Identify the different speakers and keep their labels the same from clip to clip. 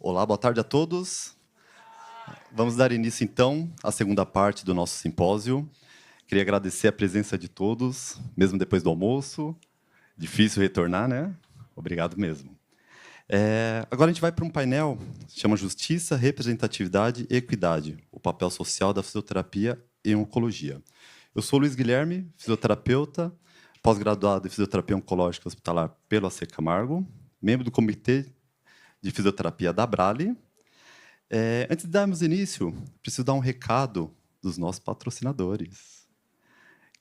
Speaker 1: Olá, boa tarde a todos. Vamos dar início, então, à segunda parte do nosso simpósio. Queria agradecer a presença de todos, mesmo depois do almoço. Difícil retornar, né? Obrigado mesmo. Agora a gente vai para um painel que chama Justiça, Representatividade e Equidade, o papel social da fisioterapia em oncologia. Eu sou Luiz Guilherme, fisioterapeuta, pós-graduado em fisioterapia oncológica hospitalar pelo AC Camargo, membro do Comitê de Fisioterapia da Brale. Antes de darmos início, preciso dar um recado dos nossos patrocinadores,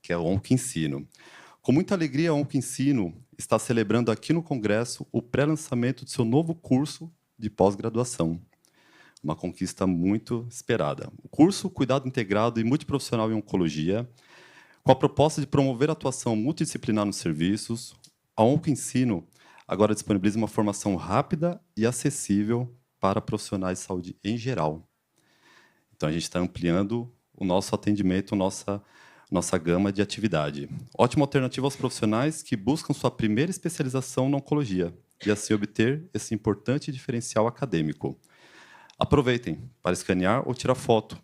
Speaker 1: que é o OncoEnsino. Com muita alegria, a OncoEnsino está celebrando aqui no Congresso o pré-lançamento de seu novo curso de pós-graduação. Uma conquista muito esperada. O curso Cuidado Integrado e Multiprofissional em Oncologia, com a proposta de promover a atuação multidisciplinar nos serviços, a OncoEnsino agora disponibiliza uma formação rápida e acessível para profissionais de saúde em geral. Então, a gente está ampliando o nosso atendimento, nossa gama de atividade. Ótima alternativa aos profissionais que buscam sua primeira especialização na oncologia e, assim, obter esse importante diferencial acadêmico. Aproveitem para escanear ou tirar foto.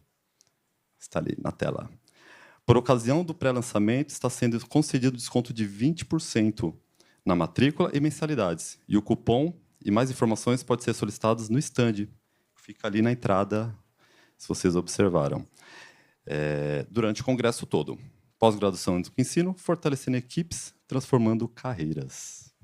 Speaker 1: Está ali na tela. Por ocasião do pré-lançamento, está sendo concedido desconto de 20% na matrícula e mensalidades. E o cupom e mais informações podem ser solicitados no stand. Fica ali na entrada, se vocês observaram. Durante o congresso todo. Pós-graduação em ensino, fortalecendo equipes, transformando carreiras.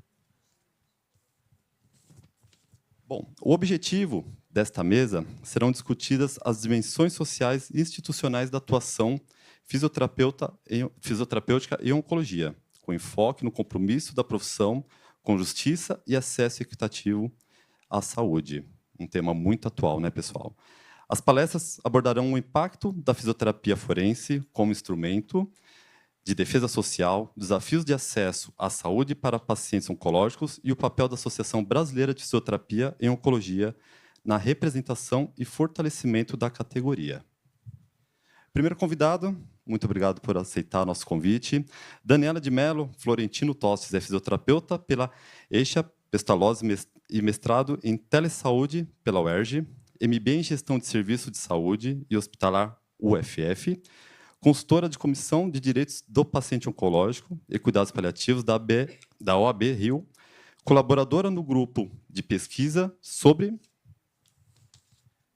Speaker 1: Bom, o objetivo desta mesa serão discutidas as dimensões sociais e institucionais da atuação fisioterapêutica e oncologia, com enfoque no compromisso da profissão com justiça e acesso equitativo à saúde. Um tema muito atual, né, pessoal? As palestras abordarão o impacto da fisioterapia forense como instrumento de defesa social, desafios de acesso à saúde para pacientes oncológicos e o papel da Associação Brasileira de Fisioterapia em Oncologia na representação e fortalecimento da categoria. Primeiro convidado, muito obrigado por aceitar nosso convite. Daniela de Mello Florentino Tostes é fisioterapeuta pela Eixa Pestalozzi e mestrado em Telesaúde pela UERJ, MBA em Gestão de Serviço de Saúde e Hospitalar UFF, consultora de Comissão de Direitos do Paciente Oncológico e Cuidados Paliativos da OAB Rio, colaboradora no grupo de pesquisa sobre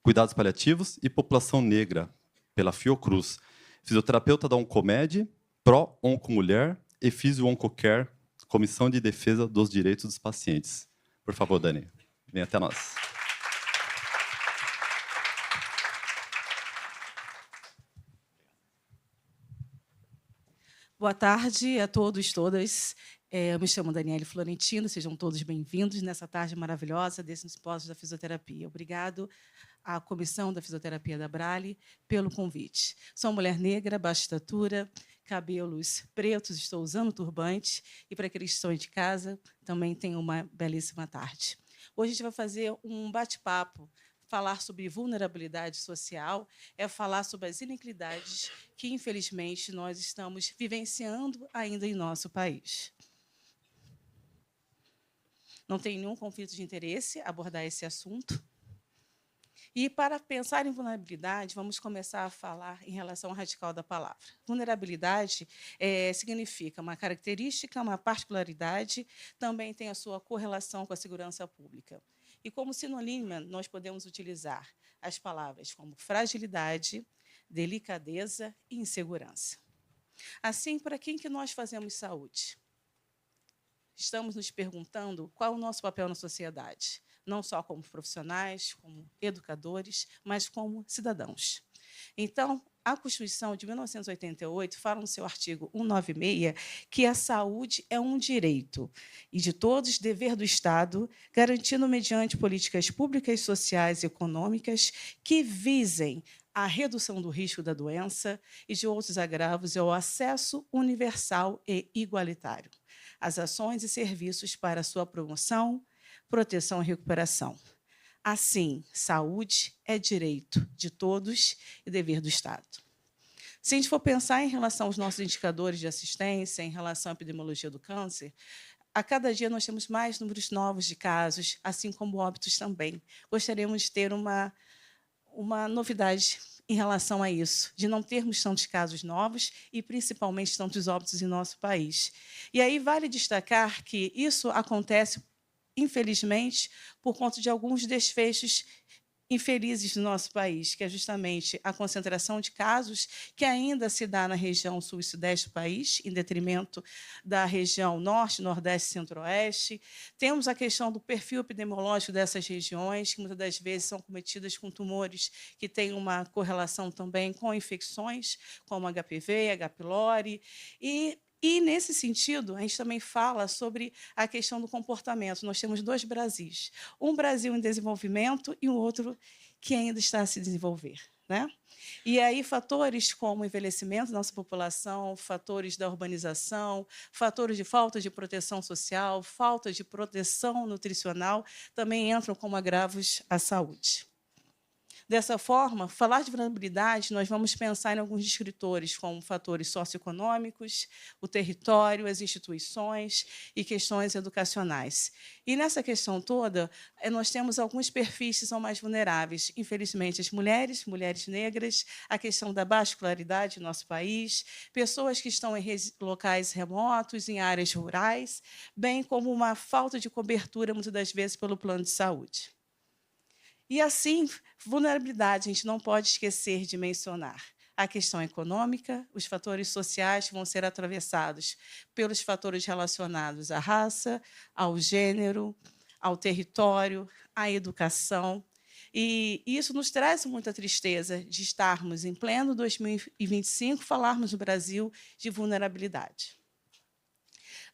Speaker 1: cuidados paliativos e população negra pela Fiocruz, fisioterapeuta da Oncomed, Pro-Oncomulher e Fisio-Oncocare, Comissão de Defesa dos Direitos dos Pacientes. Por favor, Dani, venha até nós.
Speaker 2: Boa tarde a todos e todas. Eu me chamo Daniele Florentino, sejam todos bem-vindos nessa tarde maravilhosa desse simpósio da fisioterapia. Obrigado à Comissão da Fisioterapia da Brale pelo convite. Sou mulher negra, baixa estatura, cabelos pretos, estou usando turbante, e para aqueles que estão de casa, também tenho uma belíssima tarde. Hoje a gente vai fazer um bate-papo. Falar sobre vulnerabilidade social é falar sobre as inequidades que, infelizmente, nós estamos vivenciando ainda em nosso país. Não tem nenhum conflito de interesse abordar esse assunto. E, para pensar em vulnerabilidade, vamos começar a falar em relação ao radical da palavra. Vulnerabilidade significa uma característica, uma particularidade, também tem a sua correlação com a segurança pública. E, como sinônimo, nós podemos utilizar as palavras como fragilidade, delicadeza e insegurança. Assim, para quem que nós fazemos saúde? Estamos nos perguntando qual é o nosso papel na sociedade, não só como profissionais, como educadores, mas como cidadãos. Então, a Constituição de 1988 fala no seu artigo 196 que a saúde é um direito e de todos, dever do Estado, garantindo mediante políticas públicas, sociais e econômicas que visem a redução do risco da doença e de outros agravos e ao acesso universal e igualitário às ações e serviços para sua promoção, proteção e recuperação. Assim, saúde é direito de todos e dever do Estado. Se a gente for pensar em relação aos nossos indicadores de assistência, em relação à epidemiologia do câncer, a cada dia nós temos mais números novos de casos, assim como óbitos também. Gostaríamos de ter uma novidade em relação a isso, de não termos tantos casos novos e, principalmente, tantos óbitos em nosso país. E aí vale destacar que isso acontece, infelizmente, por conta de alguns desfechos infelizes do nosso país, que é justamente a concentração de casos que ainda se dá na região sul e sudeste do país, em detrimento da região norte, nordeste e centro-oeste. Temos a questão do perfil epidemiológico dessas regiões, que muitas das vezes são cometidas com tumores que têm uma correlação também com infecções, como HPV, H. pylori, e, nesse sentido, a gente também fala sobre a questão do comportamento. Nós temos dois Brasis, um Brasil em desenvolvimento e um outro que ainda está a se desenvolver, né? E aí fatores como o envelhecimento da nossa população, fatores da urbanização, fatores de falta de proteção social, falta de proteção nutricional, também entram como agravos à saúde. Dessa forma, falar de vulnerabilidade, nós vamos pensar em alguns descritores, como fatores socioeconômicos, o território, as instituições e questões educacionais. E, nessa questão toda, nós temos alguns perfis que são mais vulneráveis. Infelizmente, as mulheres negras, a questão da baixa escolaridade no nosso país, pessoas que estão em locais remotos, em áreas rurais, bem como uma falta de cobertura, muitas das vezes, pelo plano de saúde. E, assim, vulnerabilidade, a gente não pode esquecer de mencionar a questão econômica, os fatores sociais que vão ser atravessados pelos fatores relacionados à raça, ao gênero, ao território, à educação. E isso nos traz muita tristeza de estarmos, em pleno 2025, falarmos no Brasil de vulnerabilidade.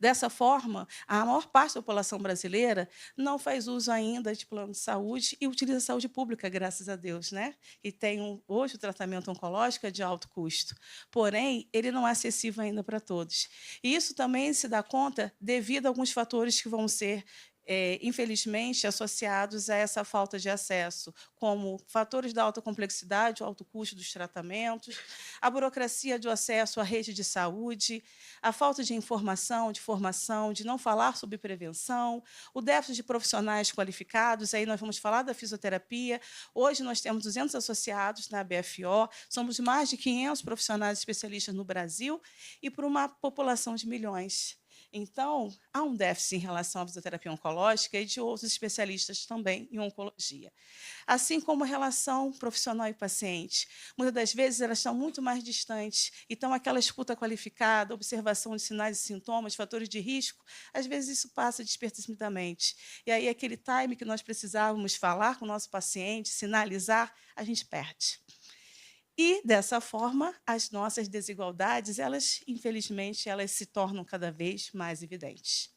Speaker 2: Dessa forma, a maior parte da população brasileira não faz uso ainda de plano de saúde e utiliza a saúde pública, graças a Deus, né? E tem hoje o tratamento oncológico é de alto custo. Porém, ele não é acessível ainda para todos. E isso também se dá conta devido a alguns fatores que vão ser infelizmente, associados a essa falta de acesso, como fatores da alta complexidade, o alto custo dos tratamentos, a burocracia do acesso à rede de saúde, a falta de informação, de formação, de não falar sobre prevenção, o déficit de profissionais qualificados, aí nós vamos falar da fisioterapia. Hoje nós temos 200 associados na BFO, somos mais de 500 profissionais especialistas no Brasil e por uma população de milhões. Então, há um déficit em relação à fisioterapia oncológica e de outros especialistas também em oncologia. Assim como a relação profissional e paciente. Muitas das vezes, elas estão muito mais distantes. Então, aquela escuta qualificada, observação de sinais e sintomas, fatores de risco, às vezes isso passa despercebidamente. E aí, aquele time que nós precisávamos falar com o nosso paciente, sinalizar, a gente perde. E, dessa forma, as nossas desigualdades, infelizmente, elas se tornam cada vez mais evidentes.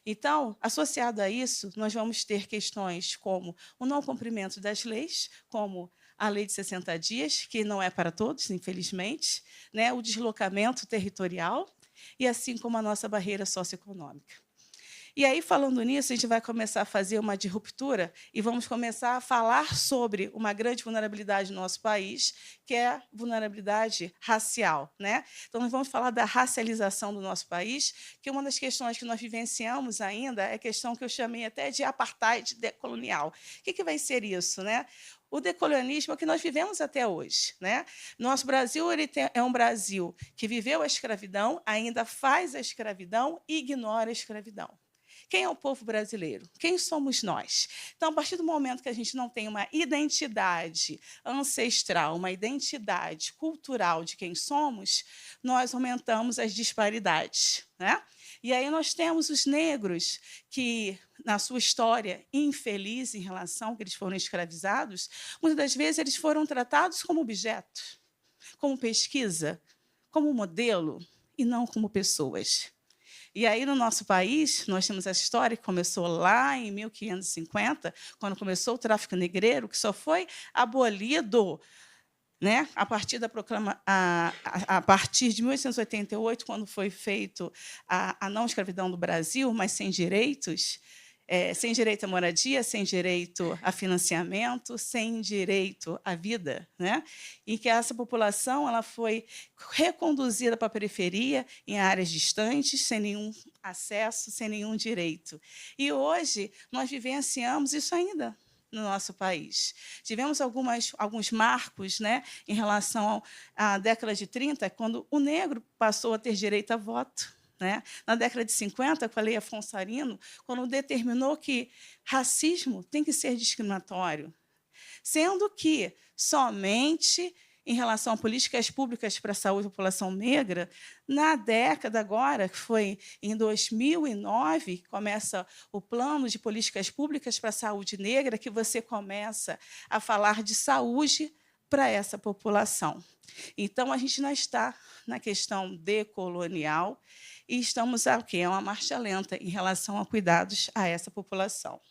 Speaker 2: Então, associado a isso, nós vamos ter questões como o não cumprimento das leis, como a lei de 60 dias, que não é para todos, infelizmente, né? O deslocamento territorial e assim como a nossa barreira socioeconômica. E aí, falando nisso, a gente vai começar a fazer uma disruptura e vamos começar a falar sobre uma grande vulnerabilidade no nosso país, que é a vulnerabilidade racial, né? Então, nós vamos falar da racialização do nosso país, que uma das questões que nós vivenciamos ainda é a questão que eu chamei até de apartheid decolonial. O que vai ser isso, né? O decolonialismo é o que nós vivemos até hoje, né? Nosso Brasil é um Brasil que viveu a escravidão, ainda faz a escravidão e ignora a escravidão. Quem é o povo brasileiro? Quem somos nós? Então, a partir do momento que a gente não tem uma identidade ancestral, uma identidade cultural de quem somos, nós aumentamos as disparidades, né? E aí nós temos os negros que, na sua história infeliz em relação a que eles foram escravizados, muitas das vezes eles foram tratados como objeto, como pesquisa, como modelo, e não como pessoas. E aí, no nosso país, nós temos essa história que começou lá em 1550, quando começou o tráfico negreiro, que só foi abolido, né, a partir de 1888, quando foi feito a não escravidão do Brasil, mas sem direitos. sem direito à moradia, sem direito a financiamento, sem direito à vida, né? E que essa população ela foi reconduzida para a periferia, em áreas distantes, sem nenhum acesso, sem nenhum direito. E hoje nós vivenciamos isso ainda no nosso país. Tivemos alguns marcos, né, em relação à década de 30, quando o negro passou a ter direito a voto. Né? Na década de 50, com a Lei Afonso Arino, quando determinou que racismo tem que ser discriminatório, sendo que somente em relação a políticas públicas para a saúde da população negra, na década agora, que foi em 2009, começa o plano de políticas públicas para a saúde negra, que você começa a falar de saúde para essa população. Então, a gente não está na questão decolonial e estamos a quê? É uma marcha lenta em relação a cuidados a essa população.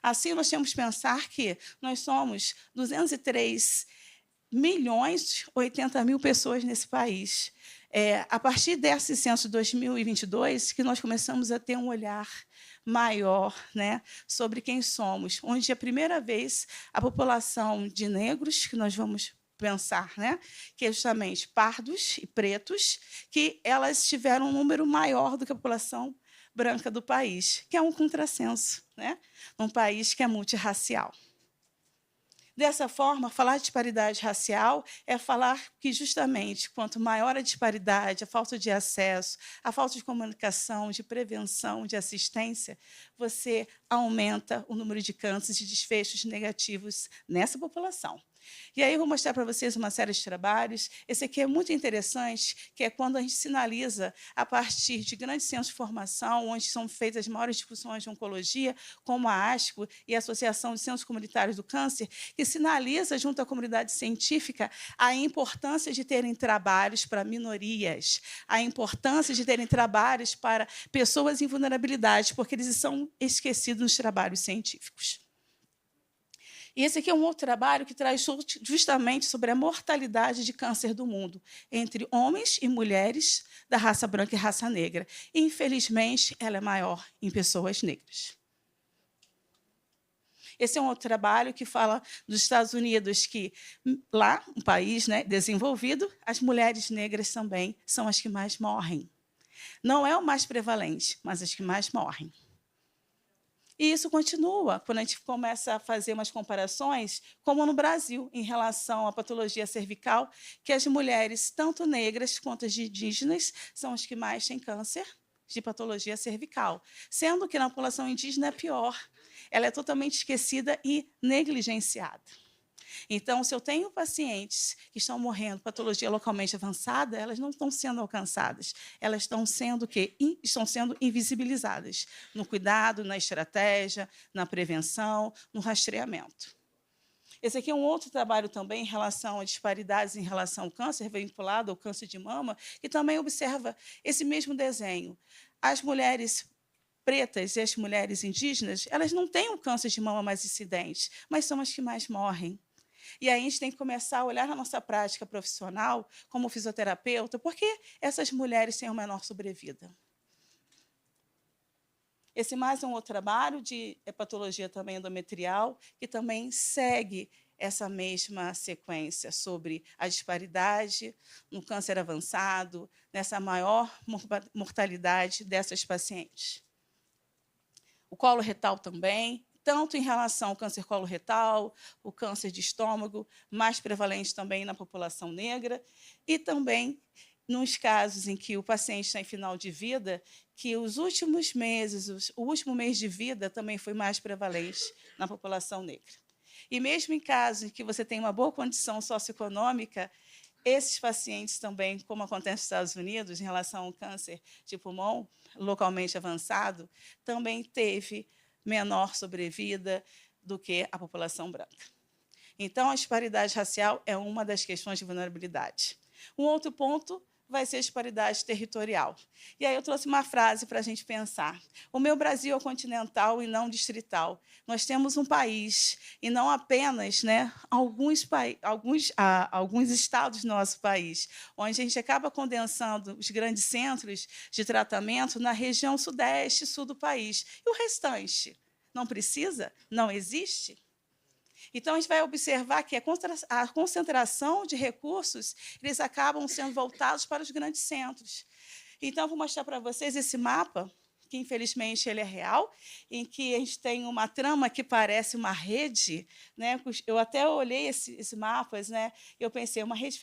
Speaker 2: Assim, nós temos que pensar que nós somos 203.080.000 pessoas nesse país. A partir desse censo de 2022, que nós começamos a ter um olhar maior, né, sobre quem somos, onde a primeira vez a população de negros, que nós vamos pensar, né, que é justamente pardos e pretos, que elas tiveram um número maior do que a população branca do país, que é um contrassenso, né, num país que é multirracial. Dessa forma, falar de disparidade racial é falar que, justamente, quanto maior a disparidade, a falta de acesso, a falta de comunicação, de prevenção, de assistência, você aumenta o número de cânceres e desfechos negativos nessa população. E aí eu vou mostrar para vocês uma série de trabalhos. Esse aqui é muito interessante, que é quando a gente sinaliza, a partir de grandes centros de formação, onde são feitas as maiores discussões de oncologia, como a ASCO e a Associação de Centros Comunitários do Câncer, que sinaliza, junto à comunidade científica, a importância de terem trabalhos para minorias, a importância de terem trabalhos para pessoas em vulnerabilidade, porque eles são esquecidos nos trabalhos científicos. E esse aqui é um outro trabalho que traz justamente sobre a mortalidade de câncer do mundo, entre homens e mulheres da raça branca e raça negra. E, infelizmente, ela é maior em pessoas negras. Esse é um outro trabalho que fala dos Estados Unidos, que lá, um país, né, desenvolvido, as mulheres negras também são as que mais morrem. Não é o mais prevalente, mas as que mais morrem. E isso continua quando a gente começa a fazer umas comparações, como no Brasil, em relação à patologia cervical, que as mulheres, tanto negras quanto as indígenas, são as que mais têm câncer de patologia cervical, sendo que na população indígena é pior. Ela é totalmente esquecida e negligenciada. Então, se eu tenho pacientes que estão morrendo de patologia localmente avançada, elas não estão sendo alcançadas. Elas estão sendo o quê? Estão sendo invisibilizadas no cuidado, na estratégia, na prevenção, no rastreamento. Esse aqui é um outro trabalho também em relação a disparidades em relação ao câncer, vinculado ao câncer de mama, que também observa esse mesmo desenho. As mulheres pretas e as mulheres indígenas, elas não têm um câncer de mama mais incidente, mas são as que mais morrem. E aí a gente tem que começar a olhar na nossa prática profissional, como fisioterapeuta, por que essas mulheres têm uma menor sobrevida? Esse mais é um outro trabalho de patologia também endometrial, que também segue essa mesma sequência sobre a disparidade no câncer avançado, nessa maior mortalidade dessas pacientes. O colo retal também, tanto em relação ao câncer coloretal, o câncer de estômago, mais prevalente também na população negra, e também nos casos em que o paciente está em final de vida, que os últimos meses, o último mês de vida também foi mais prevalente na população negra. E mesmo em casos em que você tem uma boa condição socioeconômica, esses pacientes também, como acontece nos Estados Unidos, em relação ao câncer de pulmão localmente avançado, também teve menor sobrevida do que a população branca. Então, a disparidade racial é uma das questões de vulnerabilidade. Um outro ponto vai ser a disparidade territorial. E aí eu trouxe uma frase para a gente pensar. O meu Brasil é continental e não distrital. Nós temos um país, e não apenas, né, alguns estados do nosso país, onde a gente acaba condensando os grandes centros de tratamento na região sudeste e sul do país. E o restante? Não precisa? Não existe? Então, a gente vai observar que a concentração de recursos eles acabam sendo voltados para os grandes centros. Então, eu vou mostrar para vocês esse mapa, que, infelizmente, ele é real, em que a gente tem uma trama que parece uma rede. Né? Eu até olhei esses mapas, né? Eu pensei, uma rede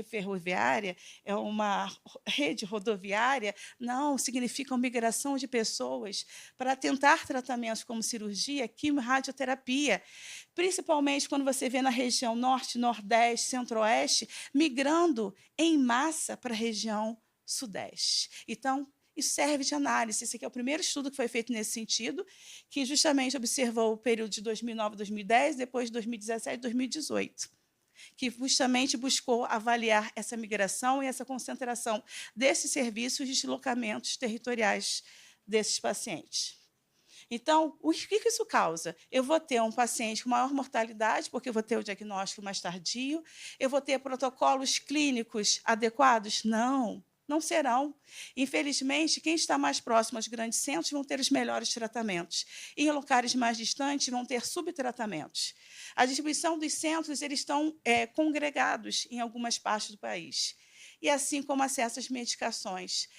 Speaker 2: ferroviária, é uma rede rodoviária? Não, significa uma migração de pessoas para tentar tratamentos como cirurgia, quimio, radioterapia, principalmente quando você vê na região norte, nordeste, centro-oeste, migrando em massa para a região sudeste. Então, isso serve de análise. Esse aqui é o primeiro estudo que foi feito nesse sentido, que justamente observou o período de 2009 a 2010, depois de 2017 e 2018, que justamente buscou avaliar essa migração e essa concentração desses serviços de deslocamentos territoriais desses pacientes. Então, o que isso causa? Eu vou ter um paciente com maior mortalidade, porque eu vou ter o diagnóstico mais tardio, eu vou ter protocolos clínicos adequados? Não. Não serão. Infelizmente, quem está mais próximo aos grandes centros vão ter os melhores tratamentos. E em locais mais distantes vão ter subtratamentos. A distribuição dos centros eles estão congregados em algumas partes do país. E assim como acesso às medicações.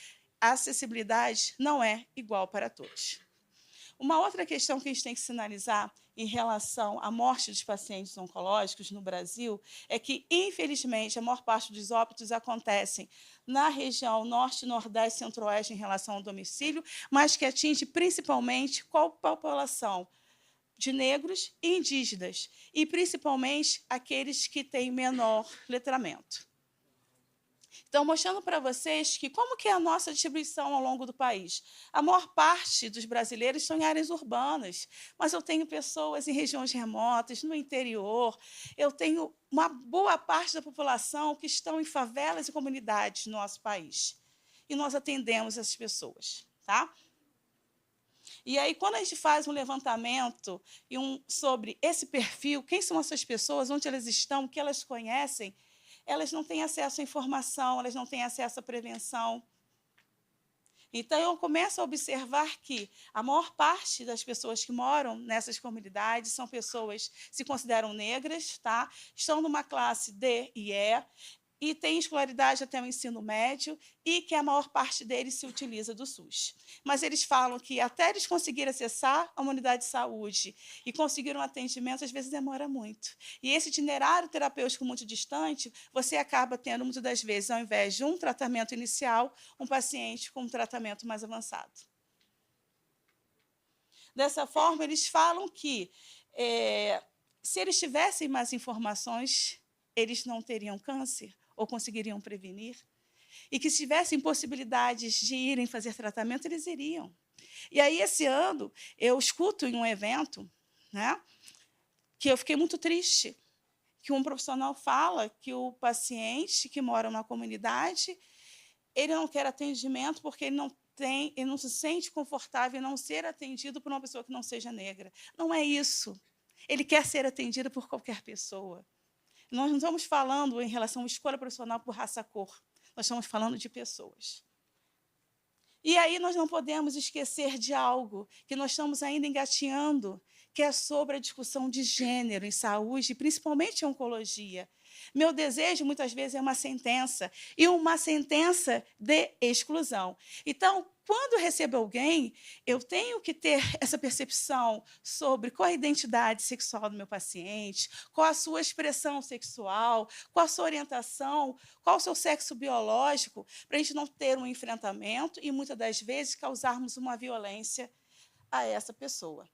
Speaker 2: A acessibilidade não é igual para todos. Uma outra questão que a gente tem que sinalizar em relação à morte dos pacientes oncológicos no Brasil é que, infelizmente, a maior parte dos óbitos acontecem na região norte, nordeste e centro-oeste em relação ao domicílio, mas que atinge principalmente qual população? De negros e indígenas, e principalmente aqueles que têm menor letramento. Então, mostrando para vocês que como que é a nossa distribuição ao longo do país. A maior parte dos brasileiros estão em áreas urbanas, mas eu tenho pessoas em regiões remotas, no interior, eu tenho uma boa parte da população que estão em favelas e comunidades no nosso país. E nós atendemos essas pessoas. Tá? E aí, quando a gente faz um levantamento sobre esse perfil, quem são essas pessoas, onde elas estão, o que elas conhecem, elas não têm acesso à informação, elas não têm acesso à prevenção. Então, eu começo a observar que a maior parte das pessoas que moram nessas comunidades são pessoas que se consideram negras, tá? Estão numa classe D e E, e têm escolaridade até o ensino médio, e que a maior parte deles se utiliza do SUS. Mas eles falam que até eles conseguirem acessar a uma unidade de saúde e conseguir um atendimento, às vezes demora muito. E esse itinerário terapêutico muito distante, você acaba tendo, muitas das vezes, ao invés de um tratamento inicial, um paciente com um tratamento mais avançado. Dessa forma, eles falam que, se eles tivessem mais informações, eles não teriam câncer, ou conseguiriam prevenir, e que se tivessem possibilidades de irem fazer tratamento, eles iriam. E aí, esse ano, eu escuto em um evento, né, que eu fiquei muito triste, que um profissional fala que o paciente que mora numa comunidade, ele não quer atendimento porque ele não se sente confortável em não ser atendido por uma pessoa que não seja negra. Não é isso. Ele quer ser atendido por qualquer pessoa. Nós não estamos falando em relação à escolha profissional por raça-cor. Nós estamos falando de pessoas. E aí nós não podemos esquecer de algo que nós estamos ainda engatinhando, que é sobre a discussão de gênero em saúde, principalmente em oncologia. Meu desejo, muitas vezes, é uma sentença, e uma sentença de exclusão. Então, quando eu recebo alguém, eu tenho que ter essa percepção sobre qual a identidade sexual do meu paciente, qual a sua expressão sexual, qual a sua orientação, qual o seu sexo biológico, para a gente não ter um enfrentamento e, muitas das vezes, causarmos uma violência a essa pessoa.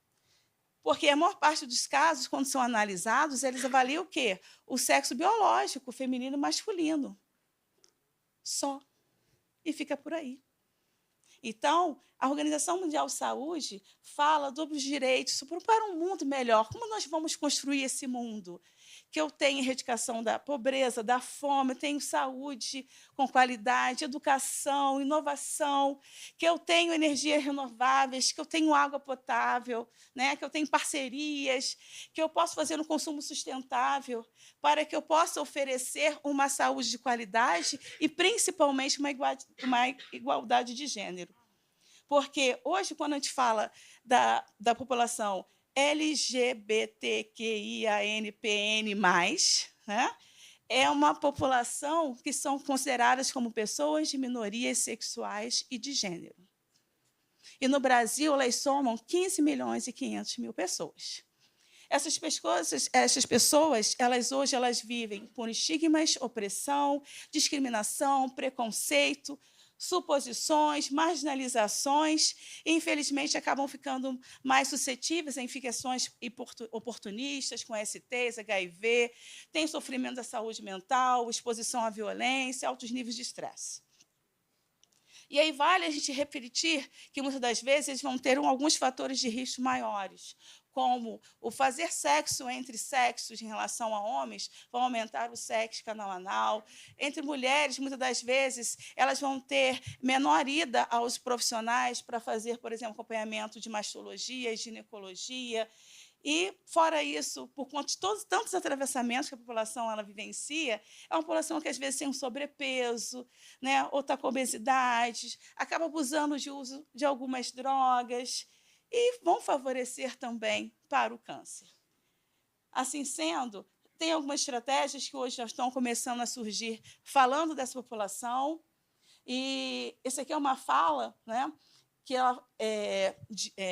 Speaker 2: Porque a maior parte dos casos, quando são analisados, eles avaliam o quê? O sexo biológico, feminino e masculino. Só. E fica por aí. Então, a Organização Mundial de Saúde fala dos direitos para um mundo melhor. Como nós vamos construir esse mundo? que eu tenho erradicação da pobreza, da fome, eu tenho saúde com qualidade, educação, inovação, que eu tenho energias renováveis, que eu tenho água potável, né, que eu tenho parcerias, que eu posso fazer um consumo sustentável, para que eu possa oferecer uma saúde de qualidade e, principalmente, uma igualdade de gênero. Porque hoje, quando a gente fala da população LGBTQIANPN+, né, é uma população que são consideradas como pessoas de minorias sexuais e de gênero. E no Brasil, elas somam 15.500.000 pessoas. Essas pessoas, elas vivem por estigmas, opressão, discriminação, preconceito, suposições, marginalizações, e, infelizmente, acabam ficando mais suscetíveis a infecções oportunistas, com STs, HIV, têm sofrimento da saúde mental, exposição à violência, altos níveis de estresse. E aí vale a gente refletir que, muitas das vezes, eles vão ter alguns fatores de risco maiores, como o fazer sexo entre sexos em relação a homens, vão aumentar o sexo canal anal. Entre mulheres, muitas das vezes, elas vão ter menor ida aos profissionais para fazer, por exemplo, acompanhamento de mastologia e ginecologia. E, fora isso, por conta de tantos atravessamentos que a população vivencia, é uma população que, às vezes, tem um sobrepeso, né, ou está com obesidade, acaba abusando de uso de algumas drogas, e vão favorecer também para o câncer. Assim sendo, tem algumas estratégias que hoje já estão começando a surgir falando dessa população, e essa aqui é uma fala, né, que ela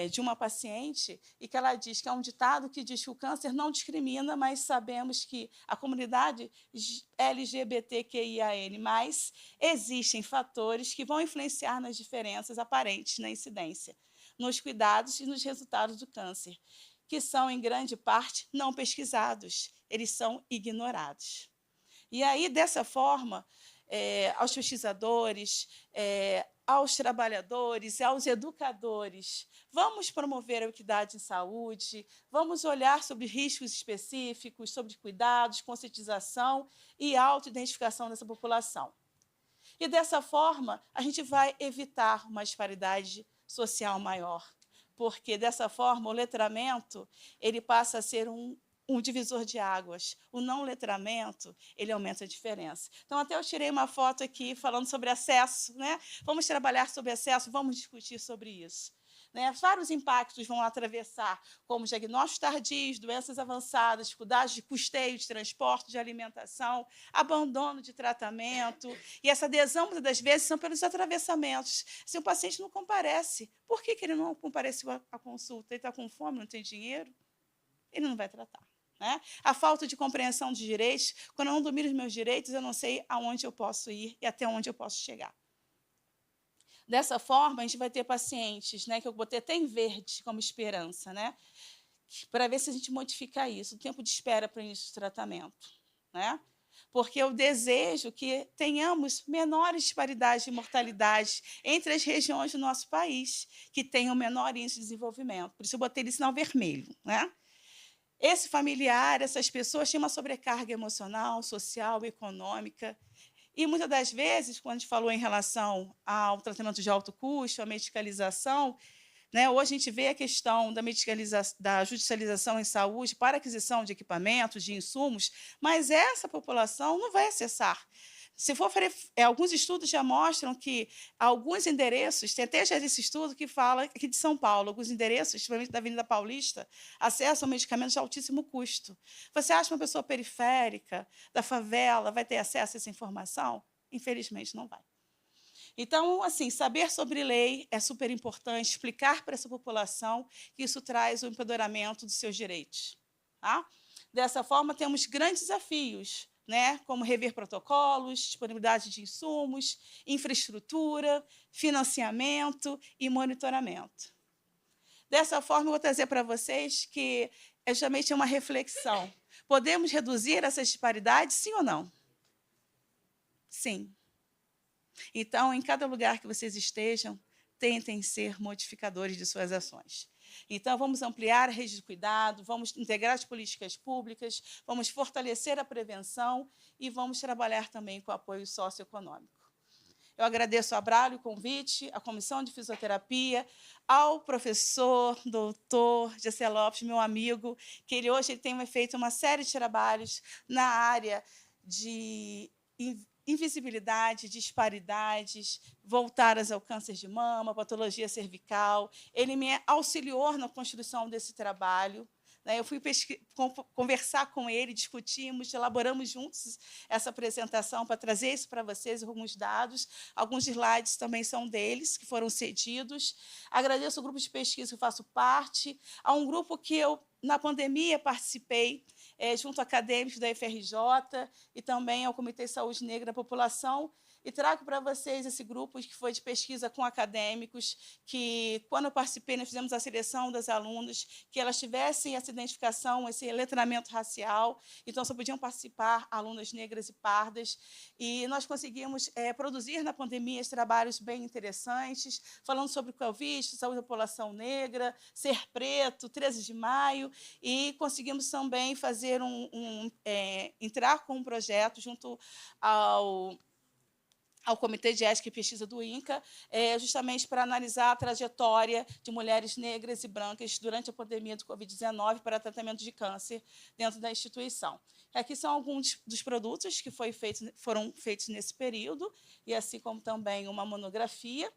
Speaker 2: de uma paciente, e que ela diz que é um ditado que diz que o câncer não discrimina, mas sabemos que a comunidade LGBTQIAN+, existem fatores que vão influenciar nas diferenças aparentes na incidência, nos cuidados e nos resultados do câncer, que são, em grande parte, não pesquisados, eles são ignorados. E aí, dessa forma, aos pesquisadores, aos trabalhadores e aos educadores, vamos promover a equidade em saúde, vamos olhar sobre riscos específicos, sobre cuidados, conscientização e autoidentificação dessa população. E, dessa forma, a gente vai evitar uma disparidade social maior, porque, dessa forma, o letramento ele passa a ser um divisor de águas. O não letramento, ele aumenta a diferença. Então, até eu tirei uma foto aqui falando sobre acesso, né? Vamos trabalhar sobre acesso, vamos discutir sobre isso. Né? Vários impactos vão atravessar, como diagnósticos tardios, doenças avançadas, dificuldades de custeio, de transporte, de alimentação, abandono de tratamento. E essa adesão, muitas das vezes, são pelos atravessamentos. Se o paciente não comparece, por que ele não compareceu à consulta? Ele está com fome, não tem dinheiro? Ele não vai tratar. Né? A falta de compreensão de direitos, quando eu não domino os meus direitos, eu não sei aonde eu posso ir e até onde eu posso chegar. Dessa forma, a gente vai ter pacientes, né, que eu botei até em verde como esperança, né, para ver se a gente modifica isso, o tempo de espera para o início do tratamento. Né? Porque eu desejo que tenhamos menores disparidades de mortalidade entre as regiões do nosso país, que tenham menor índice de desenvolvimento. Por isso, eu botei ele sinal vermelho. Né? Esse familiar, essas pessoas têm uma sobrecarga emocional, social, econômica. E, muitas das vezes, quando a gente falou em relação ao tratamento de alto custo, a medicalização, né, hoje a gente vê a questão da judicialização em saúde para aquisição de equipamentos, de insumos, mas essa população não vai acessar. Se for alguns estudos já mostram que alguns endereços, tem até já esse estudo que fala aqui de São Paulo, alguns endereços, principalmente da Avenida Paulista, acessam medicamentos de altíssimo custo. Você acha que uma pessoa periférica, da favela, vai ter acesso a essa informação? Infelizmente, não vai. Então, assim, saber sobre lei é super importante, explicar para essa população que isso traz o empoderamento dos seus direitos. Tá? Dessa forma, temos grandes desafios, né, como rever protocolos, disponibilidade de insumos, infraestrutura, financiamento e monitoramento. Dessa forma, eu vou trazer para vocês que é justamente uma reflexão. Podemos reduzir essas disparidades, sim ou não? Sim. Então, em cada lugar que vocês estejam, tentem ser modificadores de suas ações. Então, vamos ampliar a rede de cuidado, vamos integrar as políticas públicas, vamos fortalecer a prevenção e vamos trabalhar também com o apoio socioeconômico. Eu agradeço a Abralho o convite, à Comissão de Fisioterapia, ao professor, doutor Gessé Lopes, meu amigo, que ele tem feito uma série de trabalhos na área de invisibilidade, disparidades, voltadas ao câncer de mama, patologia cervical. Ele me auxiliou na construção desse trabalho. Eu fui conversar com ele, discutimos, elaboramos juntos essa apresentação para trazer isso para vocês, alguns dados. Alguns slides também são deles, que foram cedidos. Agradeço o grupo de pesquisa que eu faço parte, a um grupo que eu, na pandemia, participei, junto a acadêmicos da UFRJ e também ao Comitê de Saúde Negra da População, e trago para vocês esse grupo que foi de pesquisa com acadêmicos, que, quando eu participei, nós fizemos a seleção das alunas, que elas tivessem essa identificação, esse letramento racial, então só podiam participar alunas negras e pardas, e nós conseguimos produzir na pandemia trabalhos bem interessantes, falando sobre o Covid, saúde da população negra, ser preto, 13 de maio, e conseguimos também fazer entrar com um projeto junto ao Comitê de Ética e Pesquisa do INCA, justamente para analisar a trajetória de mulheres negras e brancas durante a pandemia do Covid-19 para tratamento de câncer dentro da instituição. Aqui são alguns dos produtos que foram feitos nesse período, e assim como também uma monografia.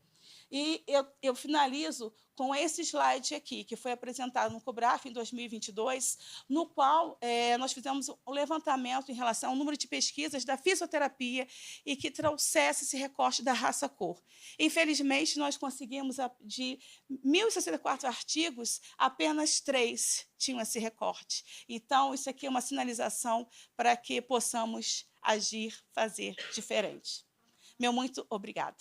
Speaker 2: E eu finalizo com esse slide aqui, que foi apresentado no COBRAF em 2022, no qual nós fizemos um levantamento em relação ao número de pesquisas da fisioterapia e que trouxesse esse recorte da raça-cor. Infelizmente, nós conseguimos, de 1.064 artigos, apenas 3 tinham esse recorte. Então, isso aqui é uma sinalização para que possamos agir, fazer diferente. Meu muito obrigada.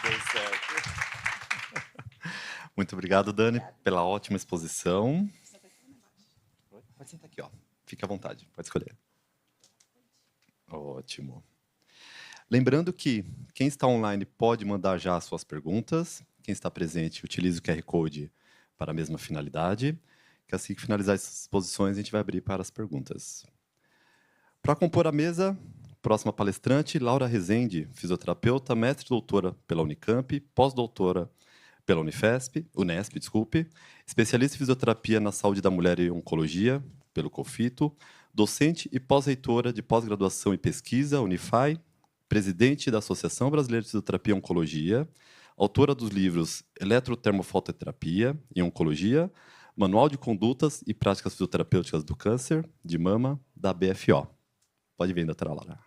Speaker 1: Deu certo. Muito obrigado, Dani, pela ótima exposição. Pode sentar aqui, ó. Fique à vontade, pode escolher. Ótimo. Lembrando que quem está online pode mandar já as suas perguntas. Quem está presente, utilize o QR Code para a mesma finalidade. Que assim que finalizar essas exposições, a gente vai abrir para as perguntas. Para compor a mesa, próxima palestrante, Laura Rezende, fisioterapeuta, mestre e doutora pela Unicamp, pós-doutora pela Unesp, especialista em fisioterapia na saúde da mulher e oncologia, pelo COFITO, docente e pós-reitora de pós-graduação e pesquisa, Unify, presidente da Associação Brasileira de Fisioterapia e Oncologia, autora dos livros Eletrotermofototerapia em Oncologia, Manual de Condutas e Práticas Fisioterapêuticas do Câncer de Mama, da BFO. Pode vir, doutora Laura.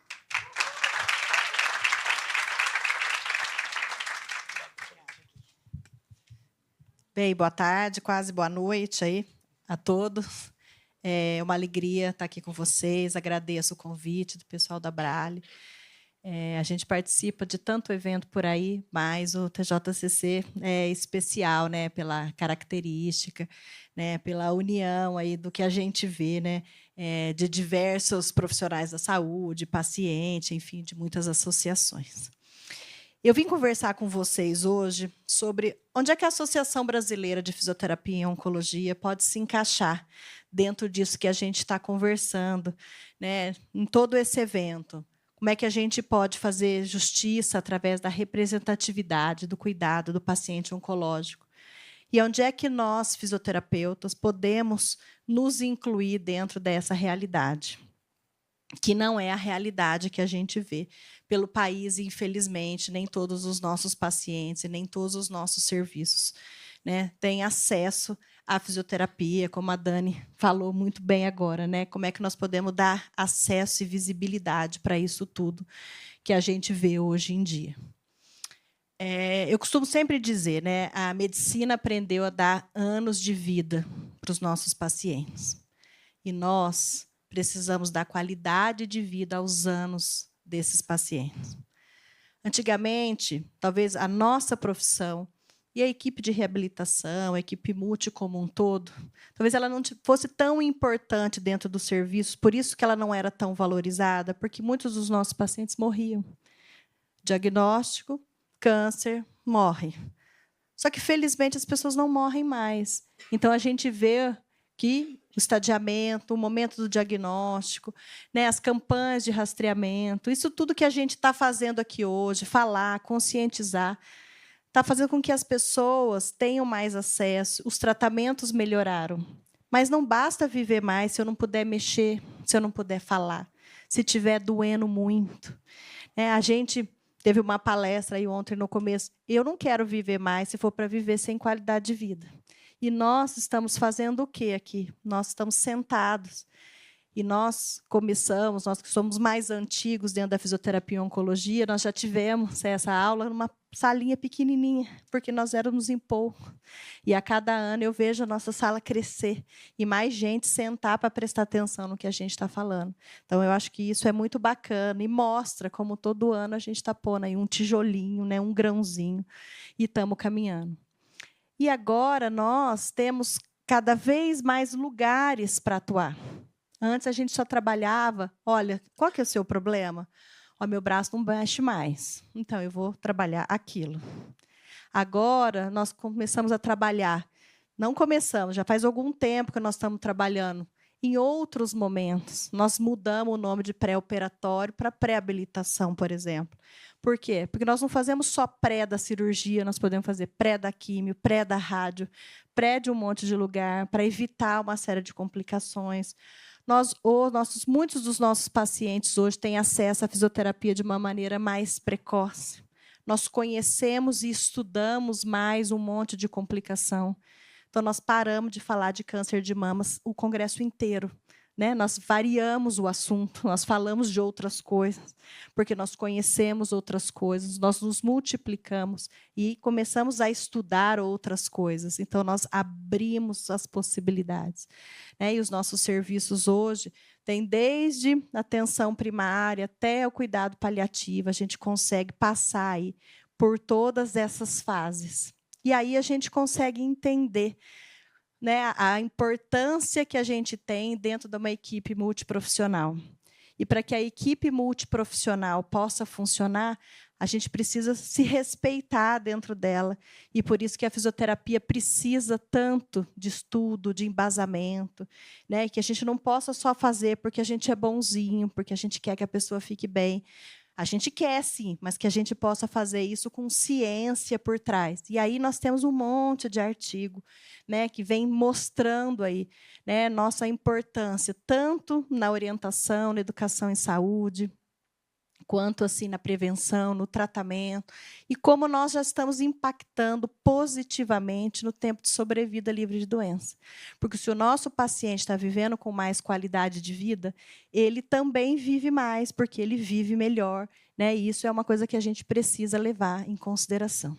Speaker 3: Bem, boa tarde, quase boa noite aí a todos. É uma alegria estar aqui com vocês. Agradeço o convite do pessoal da Abralho. A gente participa de tanto evento por aí, mas o TJCC é especial, né, pela característica, né, pela união aí do que a gente vê, né, de diversos profissionais da saúde, paciente, enfim, de muitas associações. Eu vim conversar com vocês hoje sobre onde é que a Associação Brasileira de Fisioterapia e Oncologia pode se encaixar dentro disso que a gente está conversando, né, em todo esse evento. Como é que a gente pode fazer justiça através da representatividade, do cuidado do paciente oncológico? E onde é que nós, fisioterapeutas, podemos nos incluir dentro dessa realidade? Que não é a realidade que a gente vê pelo país, e, infelizmente, nem todos os nossos pacientes e nem todos os nossos serviços, né, têm acesso à fisioterapia, como a Dani falou muito bem agora, né? Como é que nós podemos dar acesso e visibilidade para isso tudo que a gente vê hoje em dia? Eu costumo sempre dizer, né, a medicina aprendeu a dar anos de vida para os nossos pacientes. E nós precisamos dar qualidade de vida aos anos desses pacientes. Antigamente, talvez a nossa profissão e a equipe de reabilitação, a equipe multi como um todo, talvez ela não fosse tão importante dentro dos serviços, por isso que ela não era tão valorizada, porque muitos dos nossos pacientes morriam. Diagnóstico, câncer, morre. Só que, felizmente, as pessoas não morrem mais. Então, a gente vê que o estadiamento, o momento do diagnóstico, né, as campanhas de rastreamento, isso tudo que a gente está fazendo aqui hoje, falar, conscientizar, está fazendo com que as pessoas tenham mais acesso, os tratamentos melhoraram. Mas não basta viver mais se eu não puder mexer, se eu não puder falar, se estiver doendo muito. A gente teve uma palestra aí ontem no começo. Eu não quero viver mais se for para viver sem qualidade de vida. E nós estamos fazendo o quê aqui? Nós estamos sentados. E nós começamos, nós que somos mais antigos dentro da fisioterapia e oncologia, nós já tivemos essa aula numa salinha pequenininha, porque nós éramos em pouco. E a cada ano eu vejo a nossa sala crescer e mais gente sentar para prestar atenção no que a gente está falando. Então, eu acho que isso é muito bacana e mostra como todo ano a gente está pondo aí um tijolinho, né, um grãozinho, e estamos caminhando. E agora nós temos cada vez mais lugares para atuar. Antes a gente só trabalhava, olha, qual que é o seu problema? O meu braço não mexe mais, então eu vou trabalhar aquilo. Agora nós começamos a trabalhar, não começamos, já faz algum tempo que nós estamos trabalhando em outros momentos. Nós mudamos o nome de pré-operatório para pré-habilitação, por exemplo. Por quê? Porque nós não fazemos só pré da cirurgia, nós podemos fazer pré da químio, pré da rádio, pré de um monte de lugar, para evitar uma série de complicações. Muitos dos nossos pacientes hoje têm acesso à fisioterapia de uma maneira mais precoce. Nós conhecemos e estudamos mais um monte de complicação. Então, nós paramos de falar de câncer de mamas o congresso inteiro. Né? Nós variamos o assunto, nós falamos de outras coisas, porque nós conhecemos outras coisas, nós nos multiplicamos e começamos a estudar outras coisas. Então, nós abrimos as possibilidades. Né? E os nossos serviços hoje têm desde a atenção primária até o cuidado paliativo, a gente consegue passar aí por todas essas fases. E aí a gente consegue entender, né, a importância que a gente tem dentro de uma equipe multiprofissional. E para que a equipe multiprofissional possa funcionar, a gente precisa se respeitar dentro dela. E por isso que a fisioterapia precisa tanto de estudo, de embasamento, né, que a gente não possa só fazer porque a gente é bonzinho, porque a gente quer que a pessoa fique bem. A gente quer, sim, mas que a gente possa fazer isso com ciência por trás. E aí nós temos um monte de artigo, né, que vem mostrando aí, né, nossa importância, tanto na orientação, na educação em saúde, quanto assim na prevenção, no tratamento, e como nós já estamos impactando positivamente no tempo de sobrevida livre de doença. Porque se o nosso paciente está vivendo com mais qualidade de vida, ele também vive mais, porque ele vive melhor, né? E isso é uma coisa que a gente precisa levar em consideração.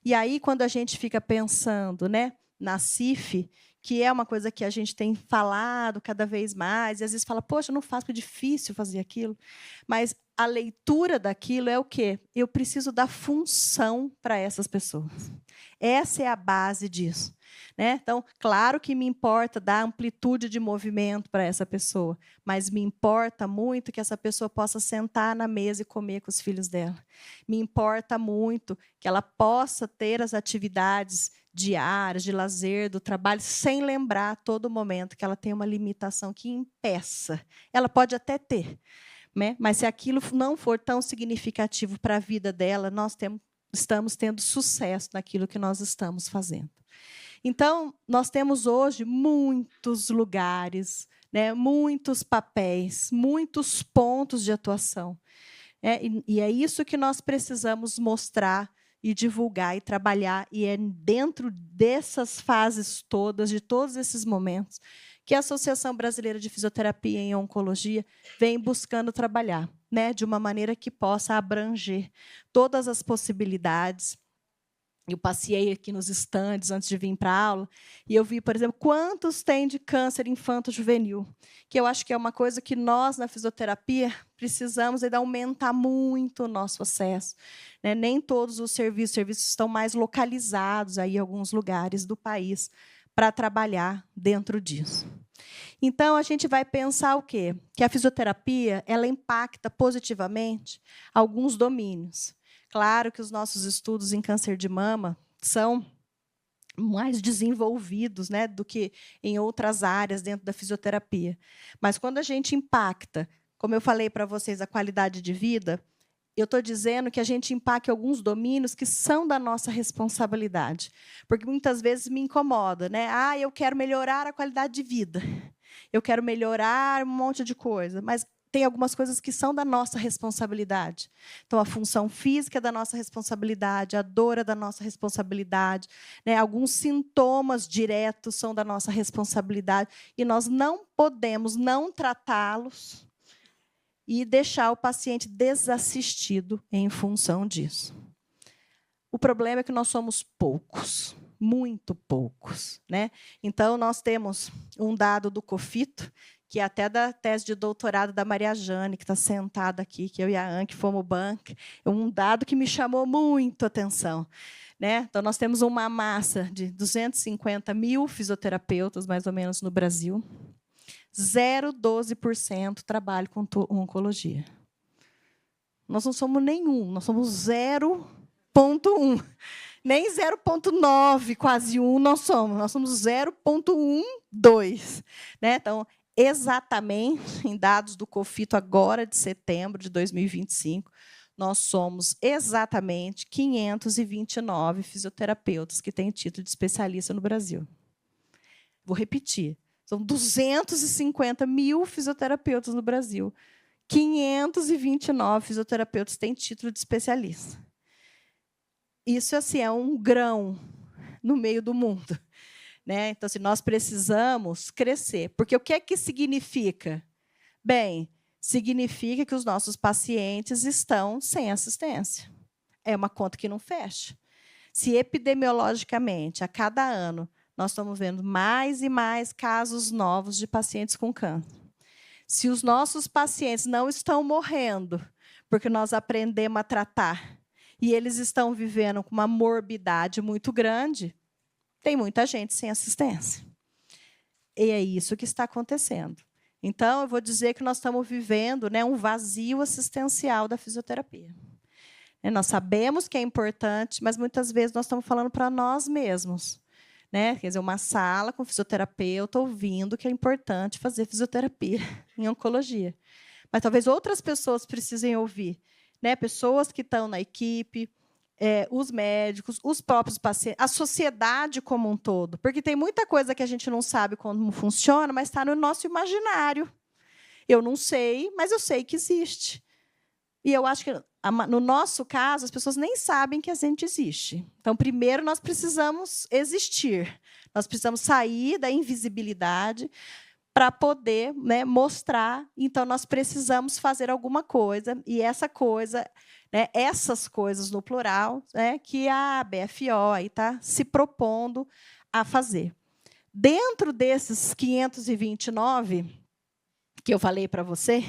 Speaker 3: E aí, quando a gente fica pensando, né, na CIF, que é uma coisa que a gente tem falado cada vez mais, e às vezes fala, poxa, não faço, porque é difícil fazer aquilo. Mas a leitura daquilo é o quê? Eu preciso dar função para essas pessoas. Essa é a base disso. Né? Então, claro que me importa dar amplitude de movimento para essa pessoa, mas me importa muito que essa pessoa possa sentar na mesa e comer com os filhos dela. Me importa muito que ela possa ter as atividades diárias, de lazer, do trabalho, sem lembrar a todo momento que ela tem uma limitação que impeça. Ela pode até ter, né? Mas se aquilo não for tão significativo para a vida dela, nós estamos tendo sucesso naquilo que nós estamos fazendo. Então, nós temos hoje muitos lugares, né, muitos papéis, muitos pontos de atuação. E é isso que nós precisamos mostrar e divulgar e trabalhar, e é dentro dessas fases todas, de todos esses momentos, que a Associação Brasileira de Fisioterapia em Oncologia vem buscando trabalhar, né, de uma maneira que possa abranger todas as possibilidades. Eu passei aqui nos estandes antes de vir para a aula, e eu vi, por exemplo, quantos tem de câncer infanto-juvenil, que eu acho que é uma coisa que nós, na fisioterapia, precisamos ainda aumentar muito o nosso acesso. Né? Nem todos os serviços estão mais localizados aí em alguns lugares do país para trabalhar dentro disso. Então, a gente vai pensar o quê? Que a fisioterapia ela impacta positivamente alguns domínios. Claro que os nossos estudos em câncer de mama são mais desenvolvidos, né, do que em outras áreas dentro da fisioterapia. Mas quando a gente impacta, como eu falei para vocês, a qualidade de vida, eu estou dizendo que a gente impacta alguns domínios que são da nossa responsabilidade. Porque muitas vezes me incomoda, né? Eu quero melhorar a qualidade de vida. Eu quero melhorar um monte de coisa, mas tem algumas coisas que são da nossa responsabilidade. Então, a função física é da nossa responsabilidade, a dor é da nossa responsabilidade, né? Alguns sintomas diretos são da nossa responsabilidade, e nós não podemos não tratá-los e deixar o paciente desassistido em função disso. O problema é que nós somos poucos, muito poucos, né? Então, nós temos um dado do COFITO, que é até da tese de doutorado da Maria Jane, que está sentada aqui, que eu e a Anne fomos banca, é um dado que me chamou muito a atenção, né? Então, nós temos uma massa de 250 mil fisioterapeutas, mais ou menos, no Brasil. 0,12% trabalha com oncologia. Nós não somos nenhum, nós somos 0,1%. Nem 0,9, quase 1, nós somos 0,12. Né? Então, exatamente, em dados do COFITO, agora de setembro de 2025, nós somos exatamente 529 fisioterapeutas que têm título de especialista no Brasil. Vou repetir. São 250 mil fisioterapeutas no Brasil. 529 fisioterapeutas têm título de especialista. Isso assim, é um grão no meio do mundo. Né? Então, assim, nós precisamos crescer. Porque o que é que significa? Bem, significa que os nossos pacientes estão sem assistência. É uma conta que não fecha. Se epidemiologicamente, a cada ano, nós estamos vendo mais e mais casos novos de pacientes com câncer. Se os nossos pacientes não estão morrendo porque nós aprendemos a tratar e eles estão vivendo com uma morbidade muito grande, tem muita gente sem assistência. E é isso que está acontecendo. Então, eu vou dizer que nós estamos vivendo, né, um vazio assistencial da fisioterapia. Nós sabemos que é importante, mas muitas vezes nós estamos falando para nós mesmos. Né? Quer dizer, uma sala com fisioterapeuta ouvindo que é importante fazer fisioterapia em oncologia. Mas talvez outras pessoas precisem ouvir. Né? Pessoas que estão na equipe, os médicos, os próprios pacientes, a sociedade como um todo. Porque tem muita coisa que a gente não sabe como funciona, mas está no nosso imaginário. Eu não sei, mas eu sei que existe. E eu acho que, no nosso caso, as pessoas nem sabem que a gente existe. Então, primeiro, nós precisamos existir. Nós precisamos sair da invisibilidade para poder, né, mostrar. Então, nós precisamos fazer alguma coisa. E essa coisa, né, essas coisas no plural, né, que a BFO está se propondo a fazer. Dentro desses 529 que eu falei para você,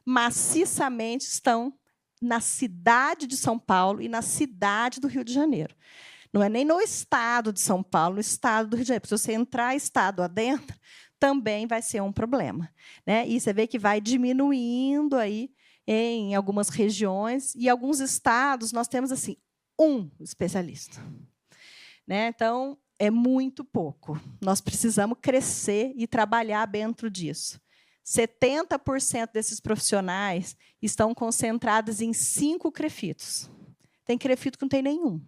Speaker 3: maciçamente estão na cidade de São Paulo e na cidade do Rio de Janeiro. Não é nem no estado de São Paulo, no estado do Rio de Janeiro. Se você entrar estado adentro, também vai ser um problema. Né? E você vê que vai diminuindo aí em algumas regiões. E em alguns estados, nós temos assim, um especialista. Né? Então, é muito pouco. Nós precisamos crescer e trabalhar dentro disso. 70% desses profissionais estão concentrados em 5 CREFITOS. Tem CREFITO que não tem nenhum.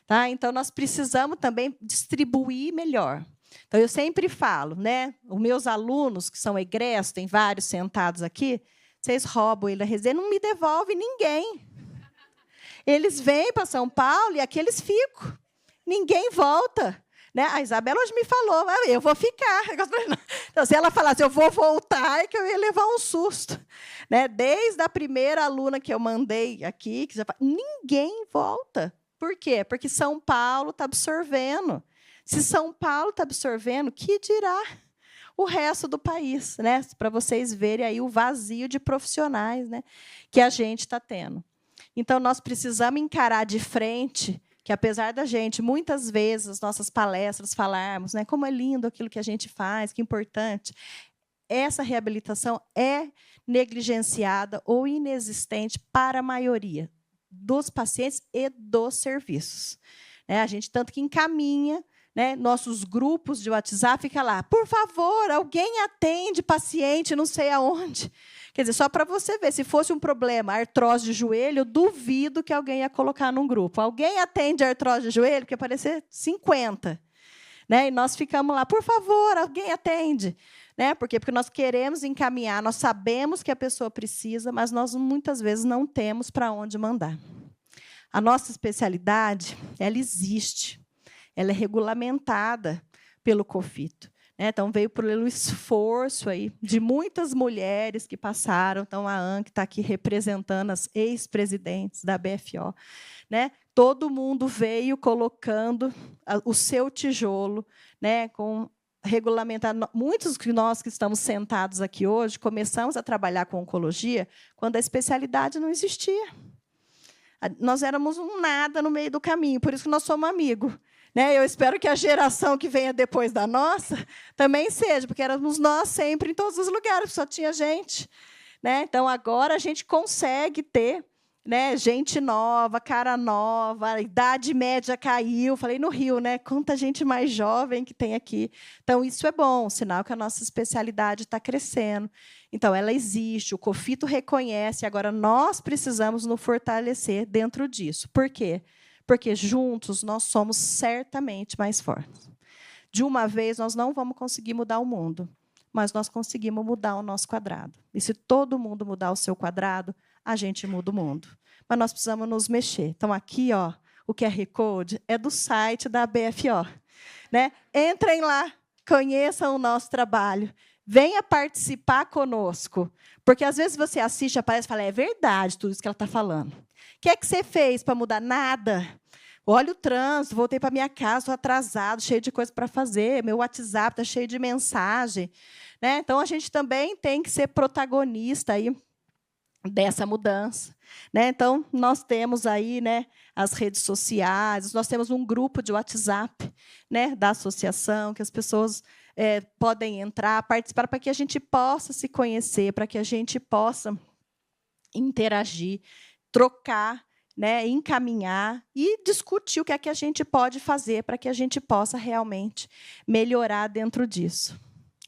Speaker 3: Tá? Então, nós precisamos também distribuir melhor. Então, eu sempre falo, né? Os meus alunos, que são egressos, tem vários sentados aqui, vocês roubam ele da resenha, não me devolve ninguém. Eles vêm para São Paulo e aqui eles ficam. Ninguém volta. Né? A Isabela hoje me falou, eu vou ficar. Então, se ela falasse, eu vou voltar, é que eu ia levar um susto. Né? Desde a primeira aluna que eu mandei aqui, que já fala, ninguém volta. Por quê? Porque São Paulo está absorvendo. Se São Paulo está absorvendo, que dirá o resto do país? Né? Para vocês verem aí o vazio de profissionais, né, que a gente está tendo. Então, nós precisamos encarar de frente que, apesar da gente, muitas vezes, nas nossas palestras, falarmos, né, como é lindo aquilo que a gente faz, que importante, essa reabilitação é negligenciada ou inexistente para a maioria dos pacientes e dos serviços. A gente tanto que encaminha, nossos grupos de WhatsApp, fica lá, por favor, alguém atende paciente não sei aonde. Quer dizer, só para você ver, se fosse um problema, artrose de joelho, eu duvido que alguém ia colocar num grupo. Alguém atende artrose de joelho, porque ia aparecer 50. E nós ficamos lá, por favor, alguém atende. Por quê? Porque nós queremos encaminhar, nós sabemos que a pessoa precisa, mas nós, muitas vezes, não temos para onde mandar. A nossa especialidade, ela existe, ela é regulamentada pelo COFITO. Então, veio pelo esforço aí de muitas mulheres que passaram. Então, a Anne, que está aqui representando as ex-presidentes da BFO. Todo mundo veio colocando o seu tijolo, com regulamentar. Muitos de nós que estamos sentados aqui hoje começamos a trabalhar com oncologia quando a especialidade não existia. Nós éramos um nada no meio do caminho, por isso que nós somos amigos. Eu espero que a geração que venha depois da nossa também seja, porque éramos nós sempre em todos os lugares, só tinha gente. Então, agora a gente consegue ter gente nova, cara nova, a idade média caiu. Falei no Rio, quanta gente mais jovem que tem aqui. Então, isso é bom, sinal que a nossa especialidade está crescendo. Então, ela existe, o COFITO reconhece, agora nós precisamos nos fortalecer dentro disso. Por quê? Porque juntos nós somos certamente mais fortes. De uma vez, nós não vamos conseguir mudar o mundo, mas nós conseguimos mudar o nosso quadrado. E se todo mundo mudar o seu quadrado, a gente muda o mundo. Mas nós precisamos nos mexer. Então, aqui, o QR Code é do site da BFO. Entrem lá, conheçam o nosso trabalho, venha participar conosco. Porque, às vezes, você assiste, aparece e fala, é verdade tudo isso que ela está falando. O que é que você fez para mudar? Nada. Olha o trânsito, voltei para minha casa, estou atrasado, cheio de coisa para fazer, meu WhatsApp está cheio de mensagem. Então, a gente também tem que ser protagonista aí dessa mudança. Então, nós temos aí as redes sociais, nós temos um grupo de WhatsApp da associação, que as pessoas podem entrar, participar, para que a gente possa se conhecer, para que a gente possa interagir, trocar, encaminhar e discutir o que é que a gente pode fazer para que a gente possa realmente melhorar dentro disso.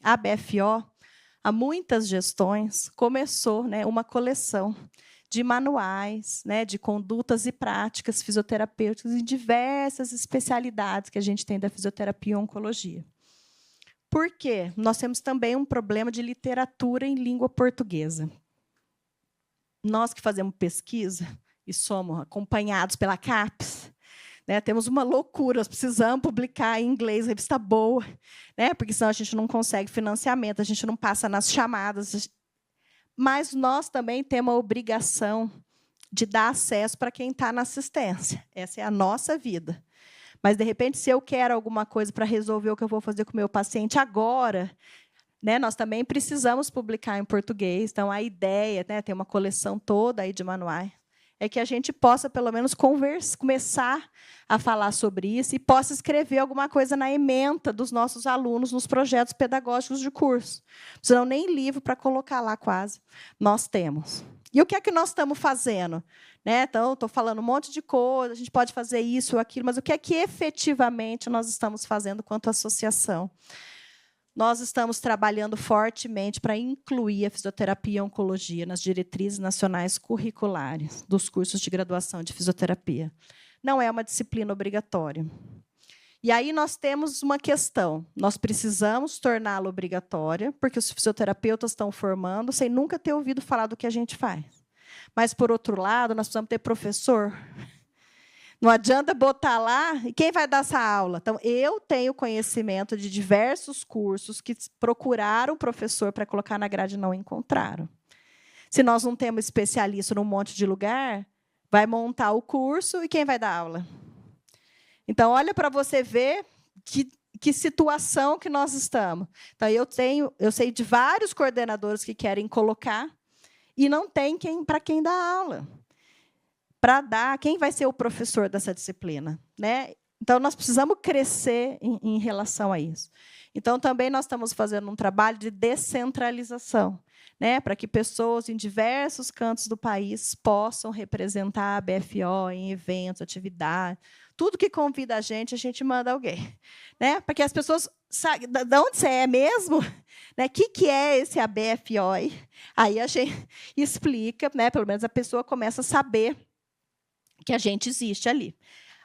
Speaker 3: A BFO, há muitas gestões, começou uma coleção de manuais, de condutas e práticas fisioterapêuticas em diversas especialidades que a gente tem da fisioterapia e oncologia. Por quê? Nós temos também um problema de literatura em língua portuguesa. Nós que fazemos pesquisa e somos acompanhados pela CAPES, temos uma loucura, nós precisamos publicar em inglês, revista boa, porque senão a gente não consegue financiamento, a gente não passa nas chamadas. Mas nós também temos a obrigação de dar acesso para quem está na assistência. Essa é a nossa vida. Mas, de repente, se eu quero alguma coisa para resolver o que eu vou fazer com o meu paciente agora, nós também precisamos publicar em português. Então, a ideia, tem uma coleção toda aí de manuais, é que a gente possa, pelo menos, começar a falar sobre isso e possa escrever alguma coisa na ementa dos nossos alunos nos projetos pedagógicos de curso. Não precisa nem livro para colocar lá, quase. Nós temos. E o que é que nós estamos fazendo? Então, estou falando um monte de coisa, a gente pode fazer isso ou aquilo, mas o que é que, efetivamente, nós estamos fazendo quanto associação? Nós estamos trabalhando fortemente para incluir a fisioterapia e a oncologia nas diretrizes nacionais curriculares dos cursos de graduação de fisioterapia. Não é uma disciplina obrigatória. E aí nós temos uma questão. Nós precisamos torná-la obrigatória, porque os fisioterapeutas estão formando sem nunca ter ouvido falar do que a gente faz. Mas, por outro lado, nós precisamos ter professor. Não adianta botar lá, e quem vai dar essa aula? Então, eu tenho conhecimento de diversos cursos que procuraram professor para colocar na grade e não encontraram. Se nós não temos especialista num monte de lugar, vai montar o curso e quem vai dar aula? Então, olha para você ver que situação que nós estamos. Então, eu sei de vários coordenadores que querem colocar e não tem para quem dar aula. Para dar, quem vai ser o professor dessa disciplina? Então, nós precisamos crescer em relação a isso. Então, também nós estamos fazendo um trabalho de descentralização, né, para que pessoas em diversos cantos do país possam representar a BFO em eventos, atividades. Tudo que convida a gente manda alguém, né, para que as pessoas saibam de onde você é mesmo, né, o que é esse ABFO. Aí a gente explica, né, pelo menos a pessoa começa a saber que a gente existe ali.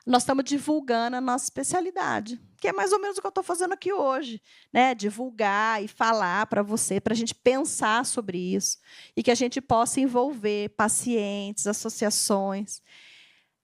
Speaker 3: Nós estamos divulgando a nossa especialidade, que é mais ou menos o que eu estou fazendo aqui hoje, né? Divulgar e falar para você, para a gente pensar sobre isso, e que a gente possa envolver pacientes, associações,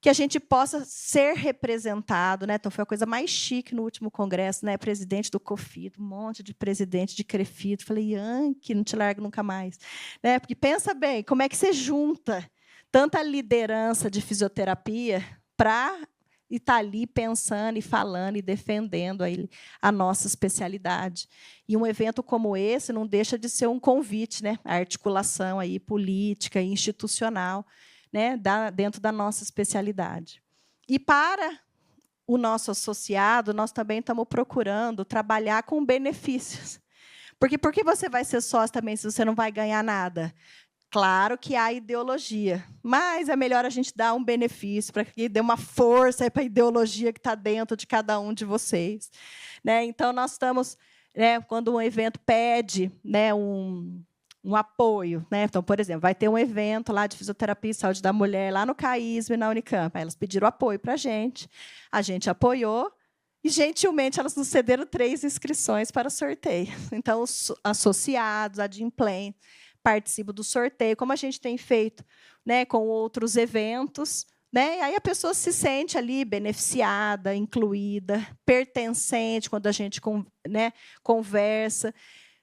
Speaker 3: que a gente possa ser representado, né? Então, foi a coisa mais chique no último congresso, né? Presidente do COFIT, um monte de presidente de CREFIT. Falei, Yankee, não te largo nunca mais. Né? Porque pensa bem, como é que você junta tanta liderança de fisioterapia para estar ali pensando e falando e defendendo a nossa especialidade. E um evento como esse não deixa de ser um convite, né? A articulação aí política e institucional, né? Dentro da nossa especialidade. E para o nosso associado, nós também estamos procurando trabalhar com benefícios. Porque por que você vai ser sócio também se você não vai ganhar nada? Claro que há ideologia, mas é melhor a gente dar um benefício para que dê uma força para a ideologia que está dentro de cada um de vocês. Né? Então, nós estamos, né, quando um evento pede, né, um apoio. Né? Então, por exemplo, vai ter um evento lá de fisioterapia e saúde da mulher, lá no CAISM e na Unicamp. Aí elas pediram apoio para a gente apoiou, e, gentilmente, elas nos cederam 3 inscrições para sorteio. Então, os associados, adimplentes, participam do sorteio, como a gente tem feito, né, com outros eventos, né? E aí a pessoa se sente ali beneficiada, incluída, pertencente quando a gente, né, conversa.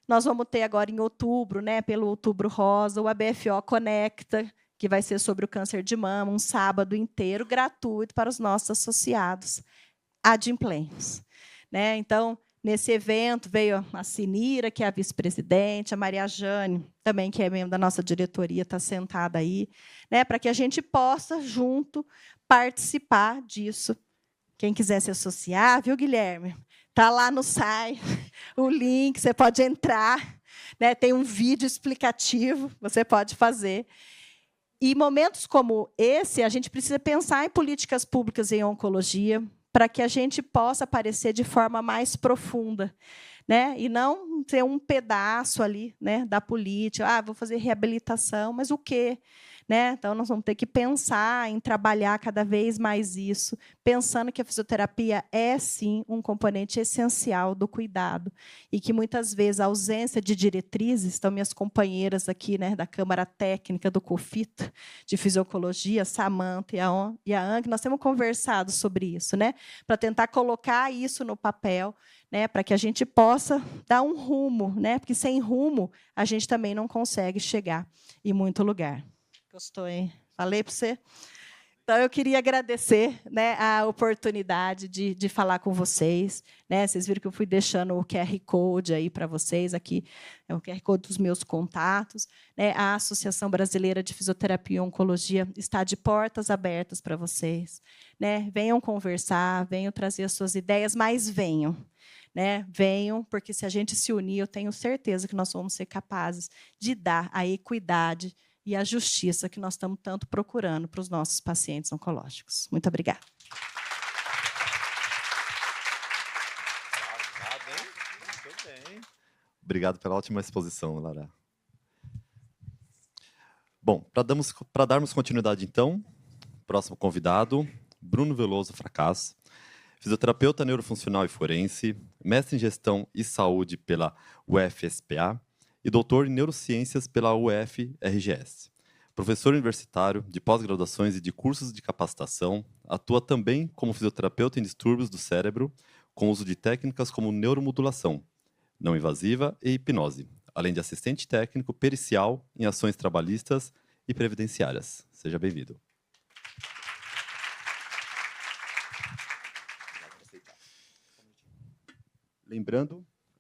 Speaker 3: Nós vamos ter agora em outubro, né, pelo Outubro Rosa, o ABFO Conecta, que vai ser sobre o câncer de mama, um sábado inteiro gratuito para os nossos associados adimplentes. Né? Então, nesse evento veio a Sinira, que é a vice-presidente, a Maria Jane, também, que é membro da nossa diretoria, está sentada aí, né, para que a gente possa, junto, participar disso. Quem quiser se associar, viu, Guilherme? Está lá no site o link, você pode entrar, né, tem um vídeo explicativo, você pode fazer. E momentos como esse, a gente precisa pensar em políticas públicas em oncologia, para que a gente possa aparecer de forma mais profunda, né? E não ter um pedaço ali, né, da política. Ah, vou fazer reabilitação, mas o quê? Né? Então, nós vamos ter que pensar em trabalhar cada vez mais isso, pensando que a fisioterapia é, sim, um componente essencial do cuidado, e que, muitas vezes, a ausência de diretrizes, estão minhas companheiras aqui, né, da Câmara Técnica do COFIT, de Fisiologia, Samanta e a Ang, nós temos conversado sobre isso, né, para tentar colocar isso no papel, né, para que a gente possa dar um rumo, né, porque sem rumo a gente também não consegue chegar em muito lugar. Gostou, hein? Falei para você? Então, eu queria agradecer, né, a oportunidade de falar com vocês. Né? Vocês viram que eu fui deixando o QR Code aí para vocês. Aqui é o QR Code dos meus contatos. Né? A Associação Brasileira de Fisioterapia e Oncologia está de portas abertas para vocês. Né? Venham conversar, venham trazer as suas ideias, mas venham. Né? Venham, porque se a gente se unir, eu tenho certeza que nós vamos ser capazes de dar a equidade e a justiça que nós estamos tanto procurando para os nossos pacientes oncológicos. Muito obrigada.
Speaker 1: Obrigado pela ótima exposição, Lara. Bom, para darmos continuidade, então, próximo convidado, Bruno Veloso Fracas, fisioterapeuta neurofuncional e forense, mestre em gestão e saúde pela UFSPA, e doutor em neurociências pela UFRGS. Professor universitário de pós-graduações e de cursos de capacitação, atua também como fisioterapeuta em distúrbios do cérebro, com uso de técnicas como neuromodulação, não invasiva e hipnose, além de assistente técnico pericial em ações trabalhistas e previdenciárias. Seja bem-vindo.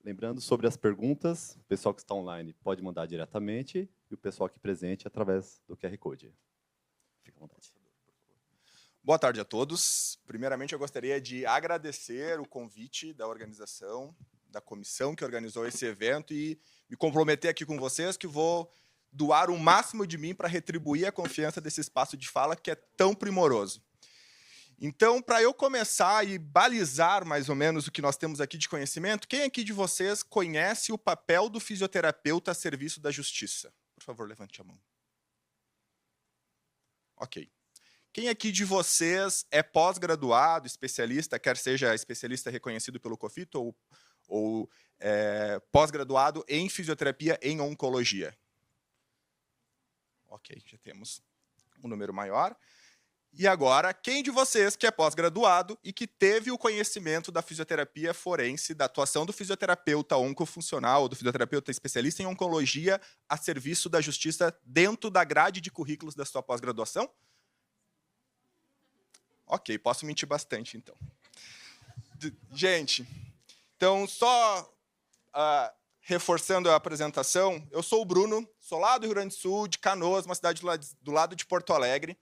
Speaker 1: Lembrando sobre as perguntas, o pessoal que está online pode mandar diretamente e o pessoal aqui presente através do QR Code. Fica à vontade.
Speaker 4: Boa tarde a todos. Primeiramente, eu gostaria de agradecer o convite da organização, da comissão que organizou esse evento e me comprometer aqui com vocês que vou doar o máximo de mim para retribuir a confiança desse espaço de fala que é tão primoroso. Então, para eu começar e balizar mais ou menos o que nós temos aqui de conhecimento, quem aqui de vocês conhece o papel do fisioterapeuta a serviço da justiça? Por favor, levante a mão. Ok. Quem aqui de vocês é pós-graduado, especialista, quer seja especialista reconhecido pelo COFIT ou pós-graduado em fisioterapia em oncologia? Ok, já temos um número maior. E agora, quem de vocês que é pós-graduado e que teve o conhecimento da fisioterapia forense, da atuação do fisioterapeuta oncofuncional, ou do fisioterapeuta especialista em oncologia a serviço da justiça dentro da grade de currículos da sua pós-graduação? Ok, posso mentir bastante, então. Gente, então, só reforçando a apresentação, eu sou o Bruno, sou lá do Rio Grande do Sul, de Canoas, uma cidade do lado de Porto Alegre.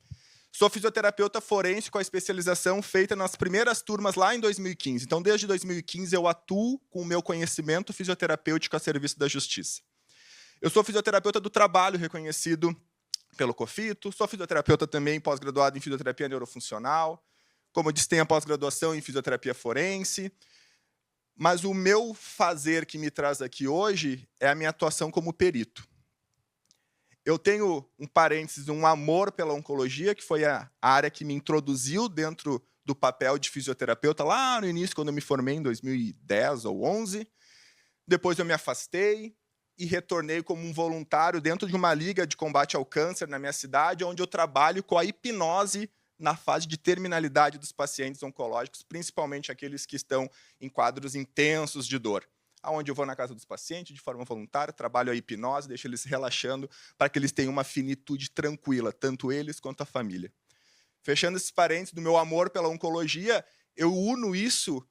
Speaker 4: Sou fisioterapeuta forense com a especialização feita nas primeiras turmas lá em 2015. Então, desde 2015, eu atuo com o meu conhecimento fisioterapêutico a serviço da justiça. Eu sou fisioterapeuta do trabalho, reconhecido pelo COFITO, sou fisioterapeuta também pós-graduado em fisioterapia neurofuncional, como eu disse, tenho a pós-graduação em fisioterapia forense, mas o meu fazer que me traz aqui hoje é a minha atuação como perito. Eu tenho, um parênteses, um amor pela oncologia, que foi a área que me introduziu dentro do papel de fisioterapeuta lá no início, quando eu me formei em 2010 ou 2011. Depois eu me afastei e retornei como um voluntário dentro de uma liga de combate ao câncer na minha cidade, onde eu trabalho com a hipnose na fase de terminalidade dos pacientes oncológicos, principalmente aqueles que estão em quadros intensos de dor. Onde eu vou na casa dos pacientes, de forma voluntária, trabalho a hipnose, deixo eles relaxando para que eles tenham uma finitude tranquila, tanto eles quanto a família. Fechando esses parênteses do meu amor pela oncologia, eu uno isso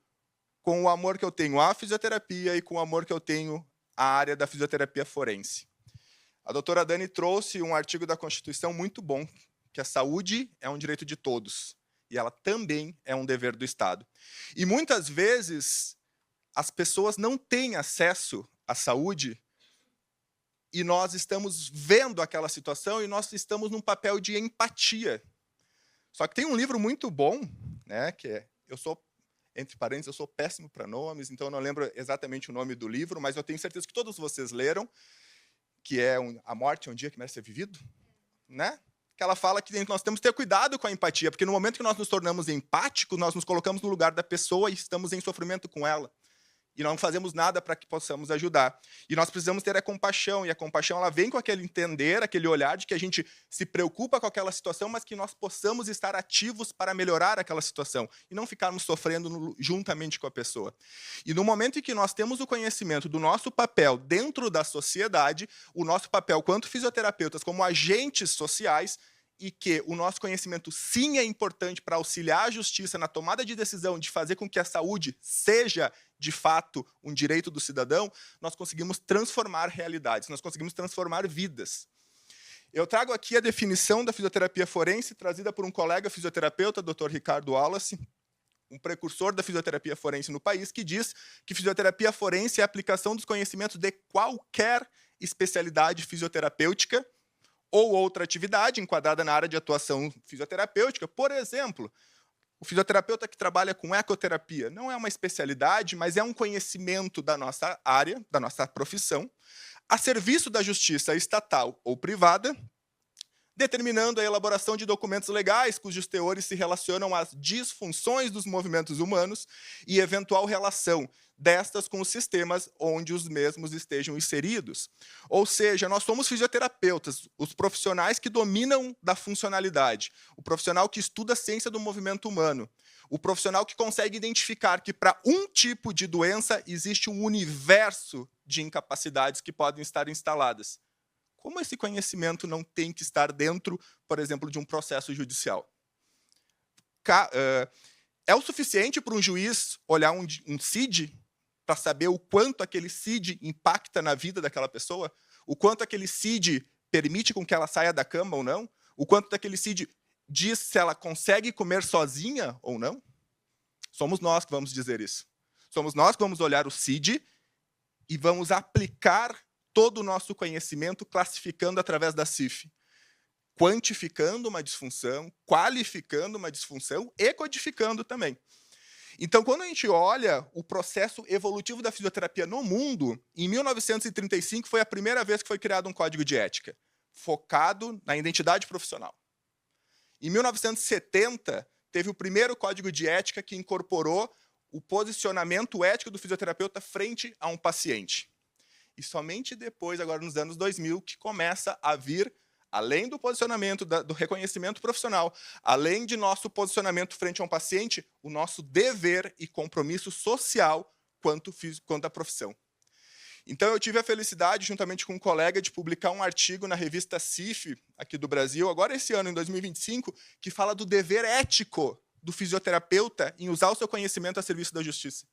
Speaker 4: com o amor que eu tenho à fisioterapia e com o amor que eu tenho à área da fisioterapia forense. A doutora Dani trouxe um artigo da Constituição muito bom, que a saúde é um direito de todos, e ela também é um dever do Estado. E muitas vezes as pessoas não têm acesso à saúde e nós estamos vendo aquela situação e nós estamos num papel de empatia. Só que tem um livro muito bom, né, que é, entre parênteses, eu sou péssimo para nomes, então eu não lembro exatamente o nome do livro, mas eu tenho certeza que todos vocês leram, que é A Morte é um Dia que Merece Ser Vivido, né? Que ela fala que nós temos que ter cuidado com a empatia, porque no momento que nós nos tornamos empáticos, nós nos colocamos no lugar da pessoa e estamos em sofrimento com ela. E não fazemos nada para que possamos ajudar. E nós precisamos ter a compaixão, e a compaixão ela vem com aquele entender, aquele olhar de que a gente se preocupa com aquela situação, mas que nós possamos estar ativos para melhorar aquela situação, e não ficarmos sofrendo juntamente com a pessoa. E no momento em que nós temos o conhecimento do nosso papel dentro da sociedade, o nosso papel quanto fisioterapeutas, como agentes sociais, e que o nosso conhecimento sim é importante para auxiliar a justiça na tomada de decisão de fazer com que a saúde seja, de fato, um direito do cidadão, nós conseguimos transformar realidades, nós conseguimos transformar vidas. Eu trago aqui a definição da fisioterapia forense, trazida por um colega fisioterapeuta, Dr. Ricardo Wallace, um precursor da fisioterapia forense no país, que diz que fisioterapia forense é a aplicação dos conhecimentos de qualquer especialidade fisioterapêutica ou outra atividade enquadrada na área de atuação fisioterapêutica. Por exemplo, o fisioterapeuta que trabalha com ecoterapia não é uma especialidade, mas é um conhecimento da nossa área, da nossa profissão, a serviço da justiça estatal ou privada, determinando a elaboração de documentos legais cujos teores se relacionam às disfunções dos movimentos humanos e eventual relação destas com os sistemas onde os mesmos estejam inseridos. Ou seja, nós somos fisioterapeutas, os profissionais que dominam da funcionalidade, o profissional que estuda a ciência do movimento humano, o profissional que consegue identificar que para um tipo de doença existe um universo de incapacidades que podem estar instaladas. Como esse conhecimento não tem que estar dentro, por exemplo, de um processo judicial? É o suficiente para um juiz olhar um CID para saber o quanto aquele CID impacta na vida daquela pessoa? O quanto aquele CID permite com que ela saia da cama ou não? O quanto daquele CID diz se ela consegue comer sozinha ou não? Somos nós que vamos dizer isso. Somos nós que vamos olhar o CID e vamos aplicar todo o nosso conhecimento classificando através da CIF, quantificando uma disfunção, qualificando uma disfunção e codificando também. Então, quando a gente olha o processo evolutivo da fisioterapia no mundo, em 1935 foi a primeira vez que foi criado um código de ética, focado na identidade profissional. Em 1970, teve o primeiro código de ética que incorporou o posicionamento ético do fisioterapeuta frente a um paciente. E somente depois, agora nos anos 2000, que começa a vir, além do posicionamento, do reconhecimento profissional, além de nosso posicionamento frente a um paciente, o nosso dever e compromisso social quanto à profissão. Então, eu tive a felicidade, juntamente com um colega, de publicar um artigo na revista CIF, aqui do Brasil, agora esse ano, em 2025, que fala do dever ético do fisioterapeuta em usar o seu conhecimento a serviço da justiça.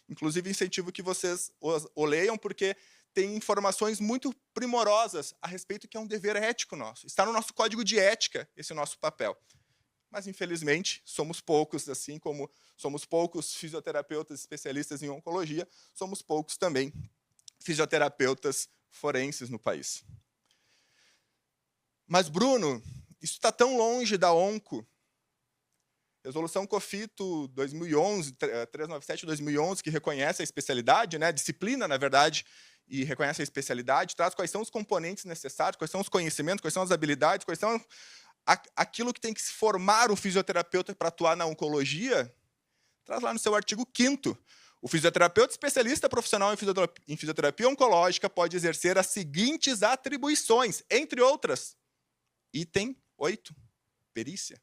Speaker 4: Inclusive, incentivo que vocês o leiam, porque tem informações muito primorosas a respeito que é um dever ético nosso. Está no nosso código de ética esse nosso papel. Mas, infelizmente, somos poucos, assim como somos poucos fisioterapeutas especialistas em oncologia, somos poucos também fisioterapeutas forenses no país. Mas, Bruno, isso está tão longe da onco. Resolução COFITO 397/2011, que reconhece a especialidade, né, a disciplina, na verdade, e reconhece a especialidade, traz quais são os componentes necessários, quais são os conhecimentos, quais são as habilidades, quais são aquilo que tem que se formar o fisioterapeuta para atuar na oncologia, traz lá no seu artigo 5º. O fisioterapeuta especialista profissional em fisioterapia oncológica pode exercer as seguintes atribuições, entre outras. Item 8, perícia.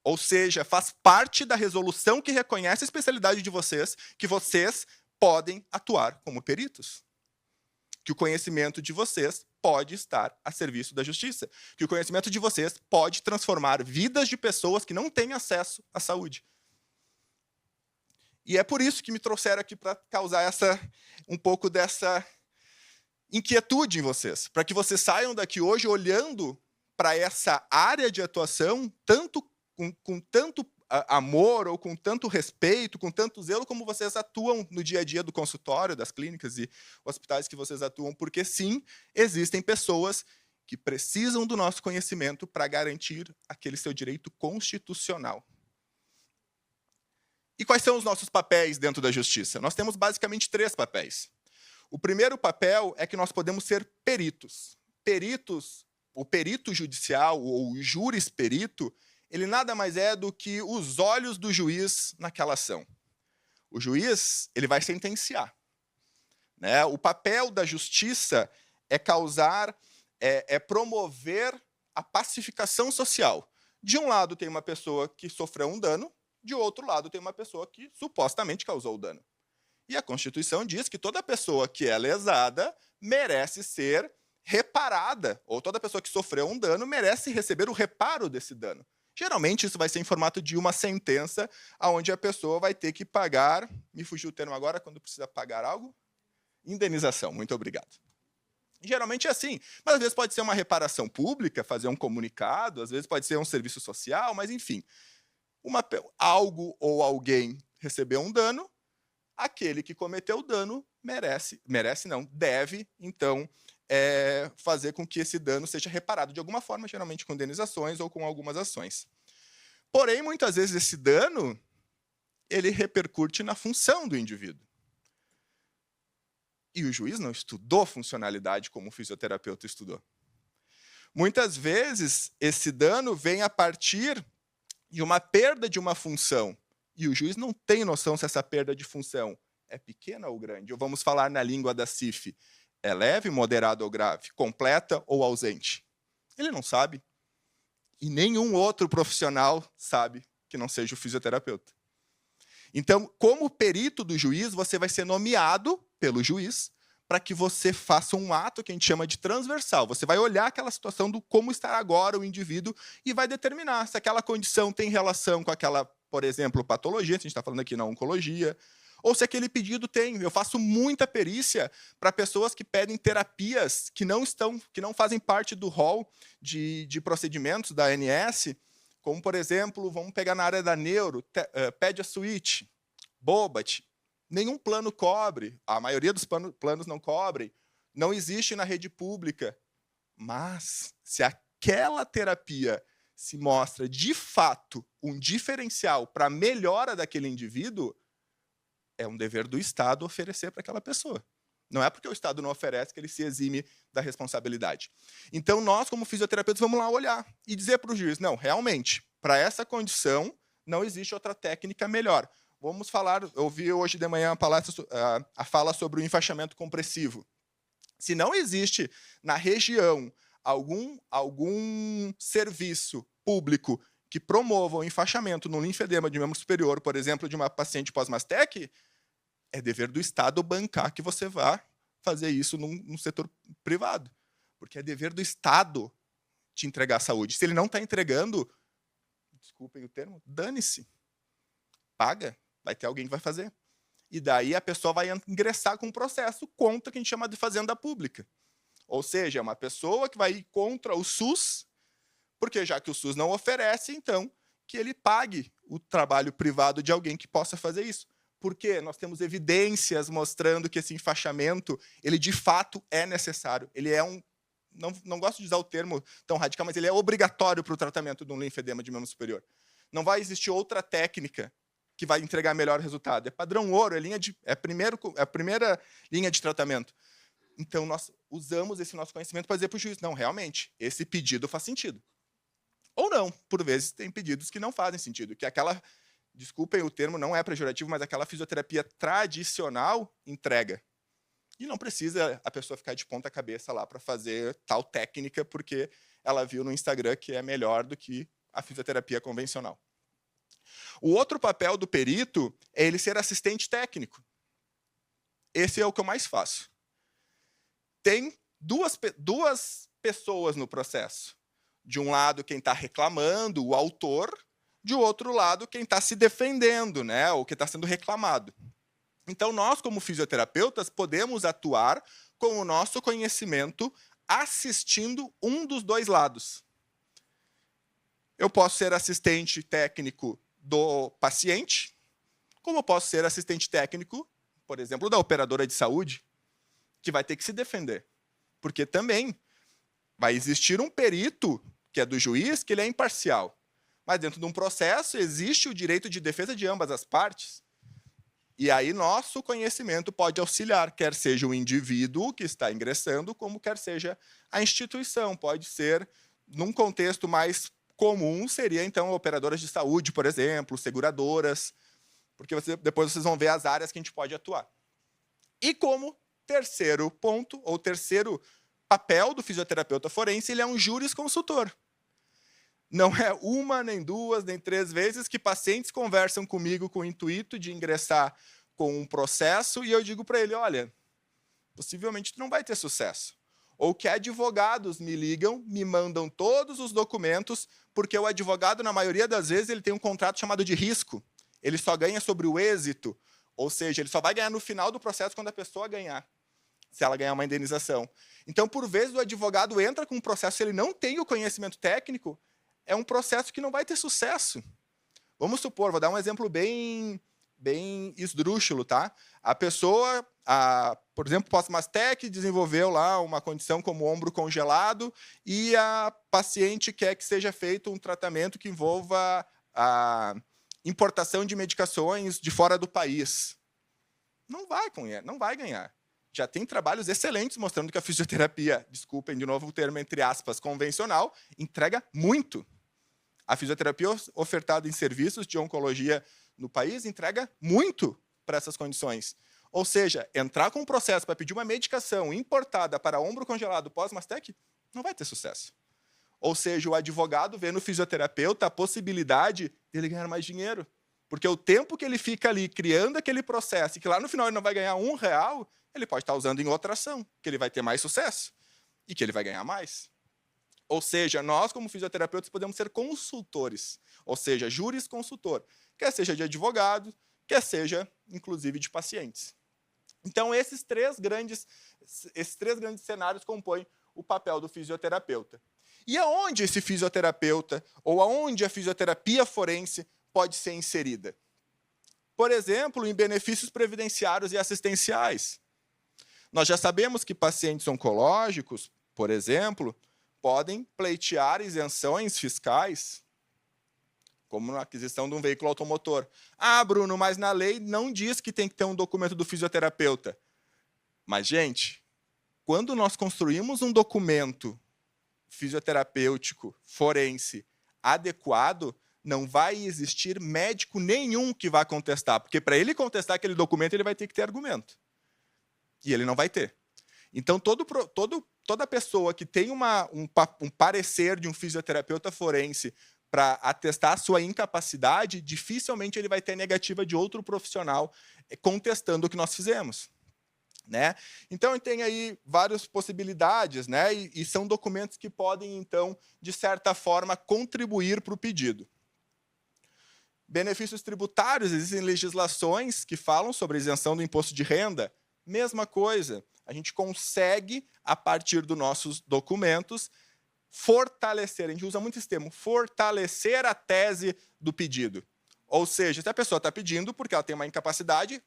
Speaker 4: Ou seja, faz parte da resolução que reconhece a especialidade de vocês, que vocês podem atuar como peritos. Que o conhecimento de vocês pode estar a serviço da justiça. Que o conhecimento de vocês pode transformar vidas de pessoas que não têm acesso à saúde. E é por isso que me trouxeram aqui para causar um pouco dessa inquietude em vocês. Para que vocês saiam daqui hoje olhando para essa área de atuação com tanto amor ou com tanto respeito, com tanto zelo, como vocês atuam no dia a dia do consultório, das clínicas e hospitais que vocês atuam, porque, sim, existem pessoas que precisam do nosso conhecimento para garantir aquele seu direito constitucional. E quais são os nossos papéis dentro da justiça? Nós temos basicamente 3 papéis. O primeiro papel é que nós podemos ser peritos. Peritos, o perito judicial ou o jurisperito, ele nada mais é do que os olhos do juiz naquela ação. O juiz, ele vai sentenciar, né? O papel da justiça é promover a pacificação social. De um lado tem uma pessoa que sofreu um dano, de outro lado tem uma pessoa que supostamente causou o dano. E a Constituição diz que toda pessoa que é lesada merece ser reparada, ou toda pessoa que sofreu um dano merece receber o reparo desse dano. Geralmente, isso vai ser em formato de uma sentença, onde a pessoa vai ter que pagar, me fugiu o termo agora, quando precisa pagar algo? Indenização, muito obrigado. Geralmente é assim, mas às vezes pode ser uma reparação pública, fazer um comunicado, às vezes pode ser um serviço social, mas enfim. Algo ou alguém recebeu um dano, aquele que cometeu o dano deve, então, fazer com que esse dano seja reparado de alguma forma, geralmente com indenizações ou com algumas ações. Porém, muitas vezes esse dano ele repercute na função do indivíduo. E o juiz não estudou funcionalidade como o fisioterapeuta estudou. Muitas vezes esse dano vem a partir de uma perda de uma função, e o juiz não tem noção se essa perda de função é pequena ou grande. Ou vamos falar na língua da CIF, é leve, moderado ou grave, completa ou ausente. Ele não sabe. E nenhum outro profissional sabe que não seja o fisioterapeuta. Então, como perito do juiz, você vai ser nomeado pelo juiz para que você faça um ato que a gente chama de transversal. Você vai olhar aquela situação do como está agora o indivíduo e vai determinar se aquela condição tem relação com aquela, por exemplo, patologia, se a gente está falando aqui na oncologia, ou se aquele pedido tem. Eu faço muita perícia para pessoas que pedem terapias que não fazem parte do rol de procedimentos da ANS, como, por exemplo, vamos pegar na área da neuro, pede a suíte, Bobat. Nenhum plano cobre, a maioria dos planos não cobrem, não existe na rede pública. Mas, se aquela terapia se mostra, de fato, um diferencial para a melhora daquele indivíduo, é um dever do Estado oferecer para aquela pessoa. Não é porque o Estado não oferece que ele se exime da responsabilidade. Então, nós, como fisioterapeutas, vamos lá olhar e dizer para o juiz, não, realmente, para essa condição, não existe outra técnica melhor. Vamos falar, eu ouvi hoje de manhã a fala sobre o enfaixamento compressivo. Se não existe na região algum serviço público que promova o enfaixamento no linfedema de membro superior, por exemplo, de uma paciente pós-mastec, é dever do Estado bancar que você vá fazer isso num setor privado. Porque é dever do Estado te entregar a saúde. Se ele não está entregando, desculpem o termo, dane-se. Paga, vai ter alguém que vai fazer. E daí a pessoa vai ingressar com um processo contra o que a gente chama de fazenda pública. Ou seja, é uma pessoa que vai ir contra o SUS, porque já que o SUS não oferece, então, que ele pague o trabalho privado de alguém que possa fazer isso. Porque nós temos evidências mostrando que esse enfaixamento, ele de fato é necessário. Ele é não gosto de usar o termo tão radical, mas ele é obrigatório para o tratamento de um linfedema de membro superior. Não vai existir outra técnica que vai entregar melhor resultado. É padrão ouro, é a primeira linha de tratamento. Então, nós usamos esse nosso conhecimento para dizer para o juiz, não, realmente, esse pedido faz sentido. Ou não, por vezes tem pedidos que não fazem sentido, que aquela, desculpem o termo, não é pejorativo, mas aquela fisioterapia tradicional entrega. E não precisa a pessoa ficar de ponta cabeça lá para fazer tal técnica, porque ela viu no Instagram que é melhor do que a fisioterapia convencional. O outro papel do perito é ele ser assistente técnico. Esse é o que eu mais faço. Tem duas pessoas no processo. De um lado, quem está reclamando, o autor. De outro lado, quem está se defendendo, né, ou que está sendo reclamado. Então, nós, como fisioterapeutas, podemos atuar com o nosso conhecimento assistindo um dos dois lados. Eu posso ser assistente técnico do paciente, como eu posso ser assistente técnico, por exemplo, da operadora de saúde, que vai ter que se defender. Porque também vai existir um perito, que é do juiz, que ele é imparcial. Mas dentro de um processo existe o direito de defesa de ambas as partes. E aí nosso conhecimento pode auxiliar, quer seja o indivíduo que está ingressando, como quer seja a instituição. Pode ser, num contexto mais comum, seria, então, operadoras de saúde, por exemplo, seguradoras, porque depois vocês vão ver as áreas que a gente pode atuar. E como terceiro ponto, ou terceiro papel do fisioterapeuta forense, ele é um jurisconsultor. Não é uma, nem duas, nem três vezes que pacientes conversam comigo com o intuito de ingressar com um processo e eu digo para ele, olha, possivelmente tu não vai ter sucesso. Ou que advogados me ligam, me mandam todos os documentos, porque o advogado, na maioria das vezes, ele tem um contrato chamado de risco. Ele só ganha sobre o êxito, ou seja, ele só vai ganhar no final do processo quando a pessoa ganhar, se ela ganhar uma indenização. Então, por vezes, o advogado entra com um processo, se ele não tem o conhecimento técnico, é um processo que não vai ter sucesso. Vamos supor, vou dar um exemplo bem esdrúxulo, tá? A pessoa, por exemplo, pós-mastec, desenvolveu lá uma condição como ombro congelado e a paciente quer que seja feito um tratamento que envolva a importação de medicações de fora do país. Não vai ganhar. Já tem trabalhos excelentes mostrando que a fisioterapia, desculpem de novo o termo entre aspas, convencional, entrega muito. A fisioterapia ofertada em serviços de oncologia no país entrega muito para essas condições. Ou seja, entrar com um processo para pedir uma medicação importada para ombro congelado pós-mastec não vai ter sucesso. Ou seja, o advogado vê no fisioterapeuta a possibilidade dele ganhar mais dinheiro. Porque o tempo que ele fica ali criando aquele processo e que lá no final ele não vai ganhar R$1, ele pode estar usando em outra ação, que ele vai ter mais sucesso e que ele vai ganhar mais. Ou seja, nós, como fisioterapeutas, podemos ser consultores, ou seja, jurisconsultor, quer seja de advogado, quer seja, inclusive, de pacientes. Então, esses três grandes cenários compõem o papel do fisioterapeuta. E aonde esse fisioterapeuta, ou aonde a fisioterapia forense pode ser inserida? Por exemplo, em benefícios previdenciários e assistenciais. Nós já sabemos que pacientes oncológicos, por exemplo, podem pleitear isenções fiscais, como na aquisição de um veículo automotor. Ah, Bruno, mas na lei não diz que tem que ter um documento do fisioterapeuta. Mas, gente, quando nós construímos um documento fisioterapêutico, forense, adequado, não vai existir médico nenhum que vá contestar, porque para ele contestar aquele documento, ele vai ter que ter argumento. E ele não vai ter. Então, toda pessoa que tem um parecer de um fisioterapeuta forense para atestar a sua incapacidade, dificilmente ele vai ter negativa de outro profissional contestando o que nós fizemos. Né? Então, tem aí várias possibilidades, né? E são documentos que podem, então, de certa forma, contribuir para o pedido. Benefícios tributários, existem legislações que falam sobre a isenção do imposto de renda. Mesma coisa, a gente consegue, a partir dos nossos documentos, fortalecer, a gente usa muito esse termo, fortalecer a tese do pedido. Ou seja, se a pessoa está pedindo porque ela tem uma incapacidade,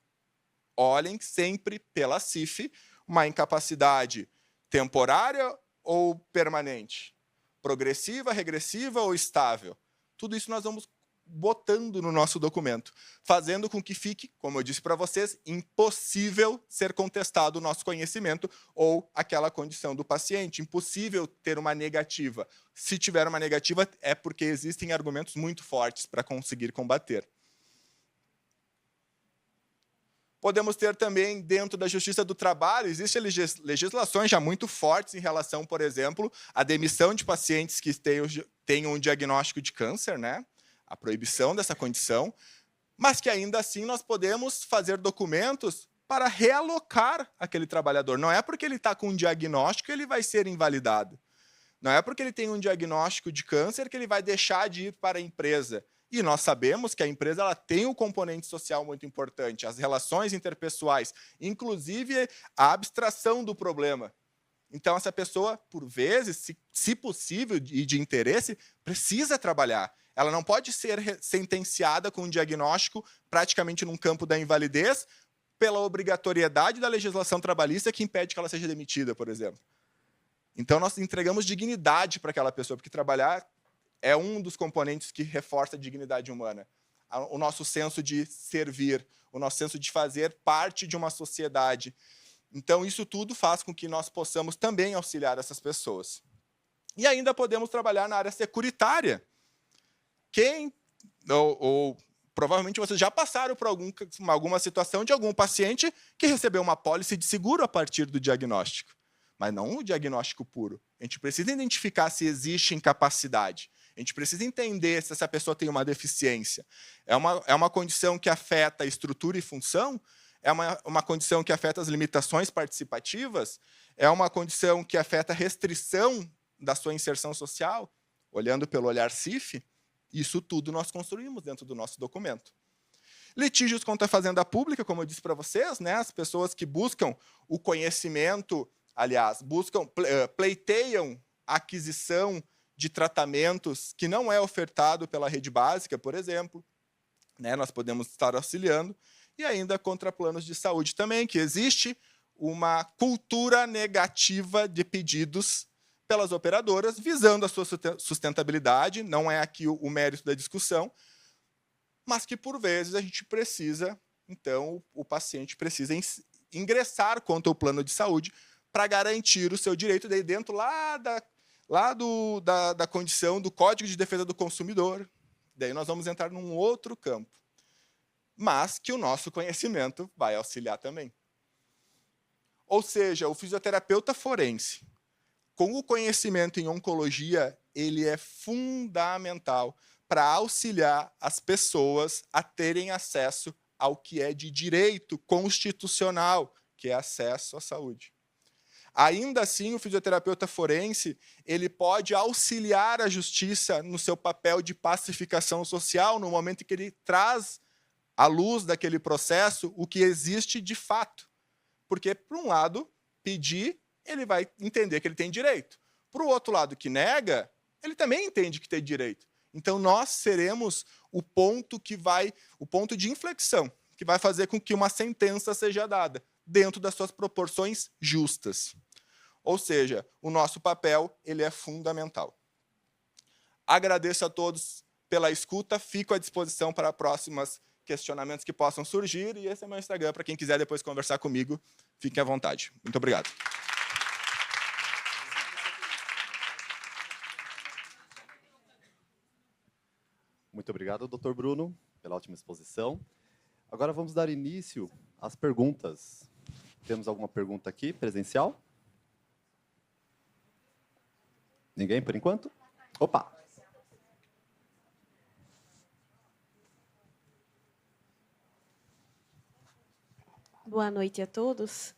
Speaker 4: olhem sempre pela CIF, uma incapacidade temporária ou permanente, progressiva, regressiva ou estável. Tudo isso nós vamos botando no nosso documento, fazendo com que fique, como eu disse para vocês, impossível ser contestado o nosso conhecimento ou aquela condição do paciente, impossível ter uma negativa. Se tiver uma negativa, é porque existem argumentos muito fortes para conseguir combater. Podemos ter também, dentro da Justiça do Trabalho, existem legislações já muito fortes em relação, por exemplo, à demissão de pacientes que tenham um diagnóstico de câncer, né? A proibição dessa condição, mas que ainda assim nós podemos fazer documentos para realocar aquele trabalhador. Não é porque ele está com um diagnóstico que ele vai ser invalidado. Não é porque ele tem um diagnóstico de câncer que ele vai deixar de ir para a empresa. E nós sabemos que a empresa ela tem um componente social muito importante, as relações interpessoais, inclusive a abstração do problema. Então, essa pessoa, por vezes, se possível e de interesse, precisa trabalhar. Ela não pode ser sentenciada com um diagnóstico praticamente num campo da invalidez pela obrigatoriedade da legislação trabalhista que impede que ela seja demitida, por exemplo. Então, nós entregamos dignidade para aquela pessoa, porque trabalhar é um dos componentes que reforça a dignidade humana. O nosso senso de servir, o nosso senso de fazer parte de uma sociedade. Então, isso tudo faz com que nós possamos também auxiliar essas pessoas. E ainda podemos trabalhar na área securitária. Provavelmente vocês já passaram por alguma situação de algum paciente que recebeu uma apólice de seguro a partir do diagnóstico. Mas não o diagnóstico puro. A gente precisa identificar se existe incapacidade. A gente precisa entender se essa pessoa tem uma deficiência. É uma condição que afeta a estrutura e função? É uma condição que afeta as limitações participativas? É uma condição que afeta a restrição da sua inserção social? Olhando pelo olhar CIF, isso tudo nós construímos dentro do nosso documento. Litígios contra a fazenda pública, como eu disse para vocês, né? As pessoas que buscam o conhecimento, aliás, pleiteiam a aquisição de tratamentos que não é ofertado pela rede básica, por exemplo, né? Nós podemos estar auxiliando. E ainda contra planos de saúde também, que existe uma cultura negativa de pedidos pelas operadoras, visando a sua sustentabilidade, não é aqui o mérito da discussão, mas que, por vezes, a gente precisa, então, o paciente precisa ingressar contra o plano de saúde para garantir o seu direito daí dentro da condição do Código de Defesa do Consumidor. Daí nós vamos entrar num outro campo. Mas que o nosso conhecimento vai auxiliar também. Ou seja, o fisioterapeuta forense, com o conhecimento em oncologia, ele é fundamental para auxiliar as pessoas a terem acesso ao que é de direito constitucional, que é acesso à saúde. Ainda assim, o fisioterapeuta forense ele pode auxiliar a justiça no seu papel de pacificação social, no momento em que ele traz à luz daquele processo, o que existe de fato. Porque, por um lado, pedir, ele vai entender que ele tem direito. Para o outro lado, que nega, ele também entende que tem direito. Então, nós seremos o ponto de inflexão, que vai fazer com que uma sentença seja dada, dentro das suas proporções justas. Ou seja, o nosso papel ele é fundamental. Agradeço a todos pela escuta, fico à disposição para próximos questionamentos que possam surgir, e esse é meu Instagram, para quem quiser depois conversar comigo, fiquem à vontade. Muito obrigado.
Speaker 1: Muito obrigado, Dr. Bruno, pela ótima exposição. Agora vamos dar início às perguntas. Temos alguma pergunta aqui, presencial? Ninguém, por enquanto? Opa!
Speaker 5: Boa noite a todos.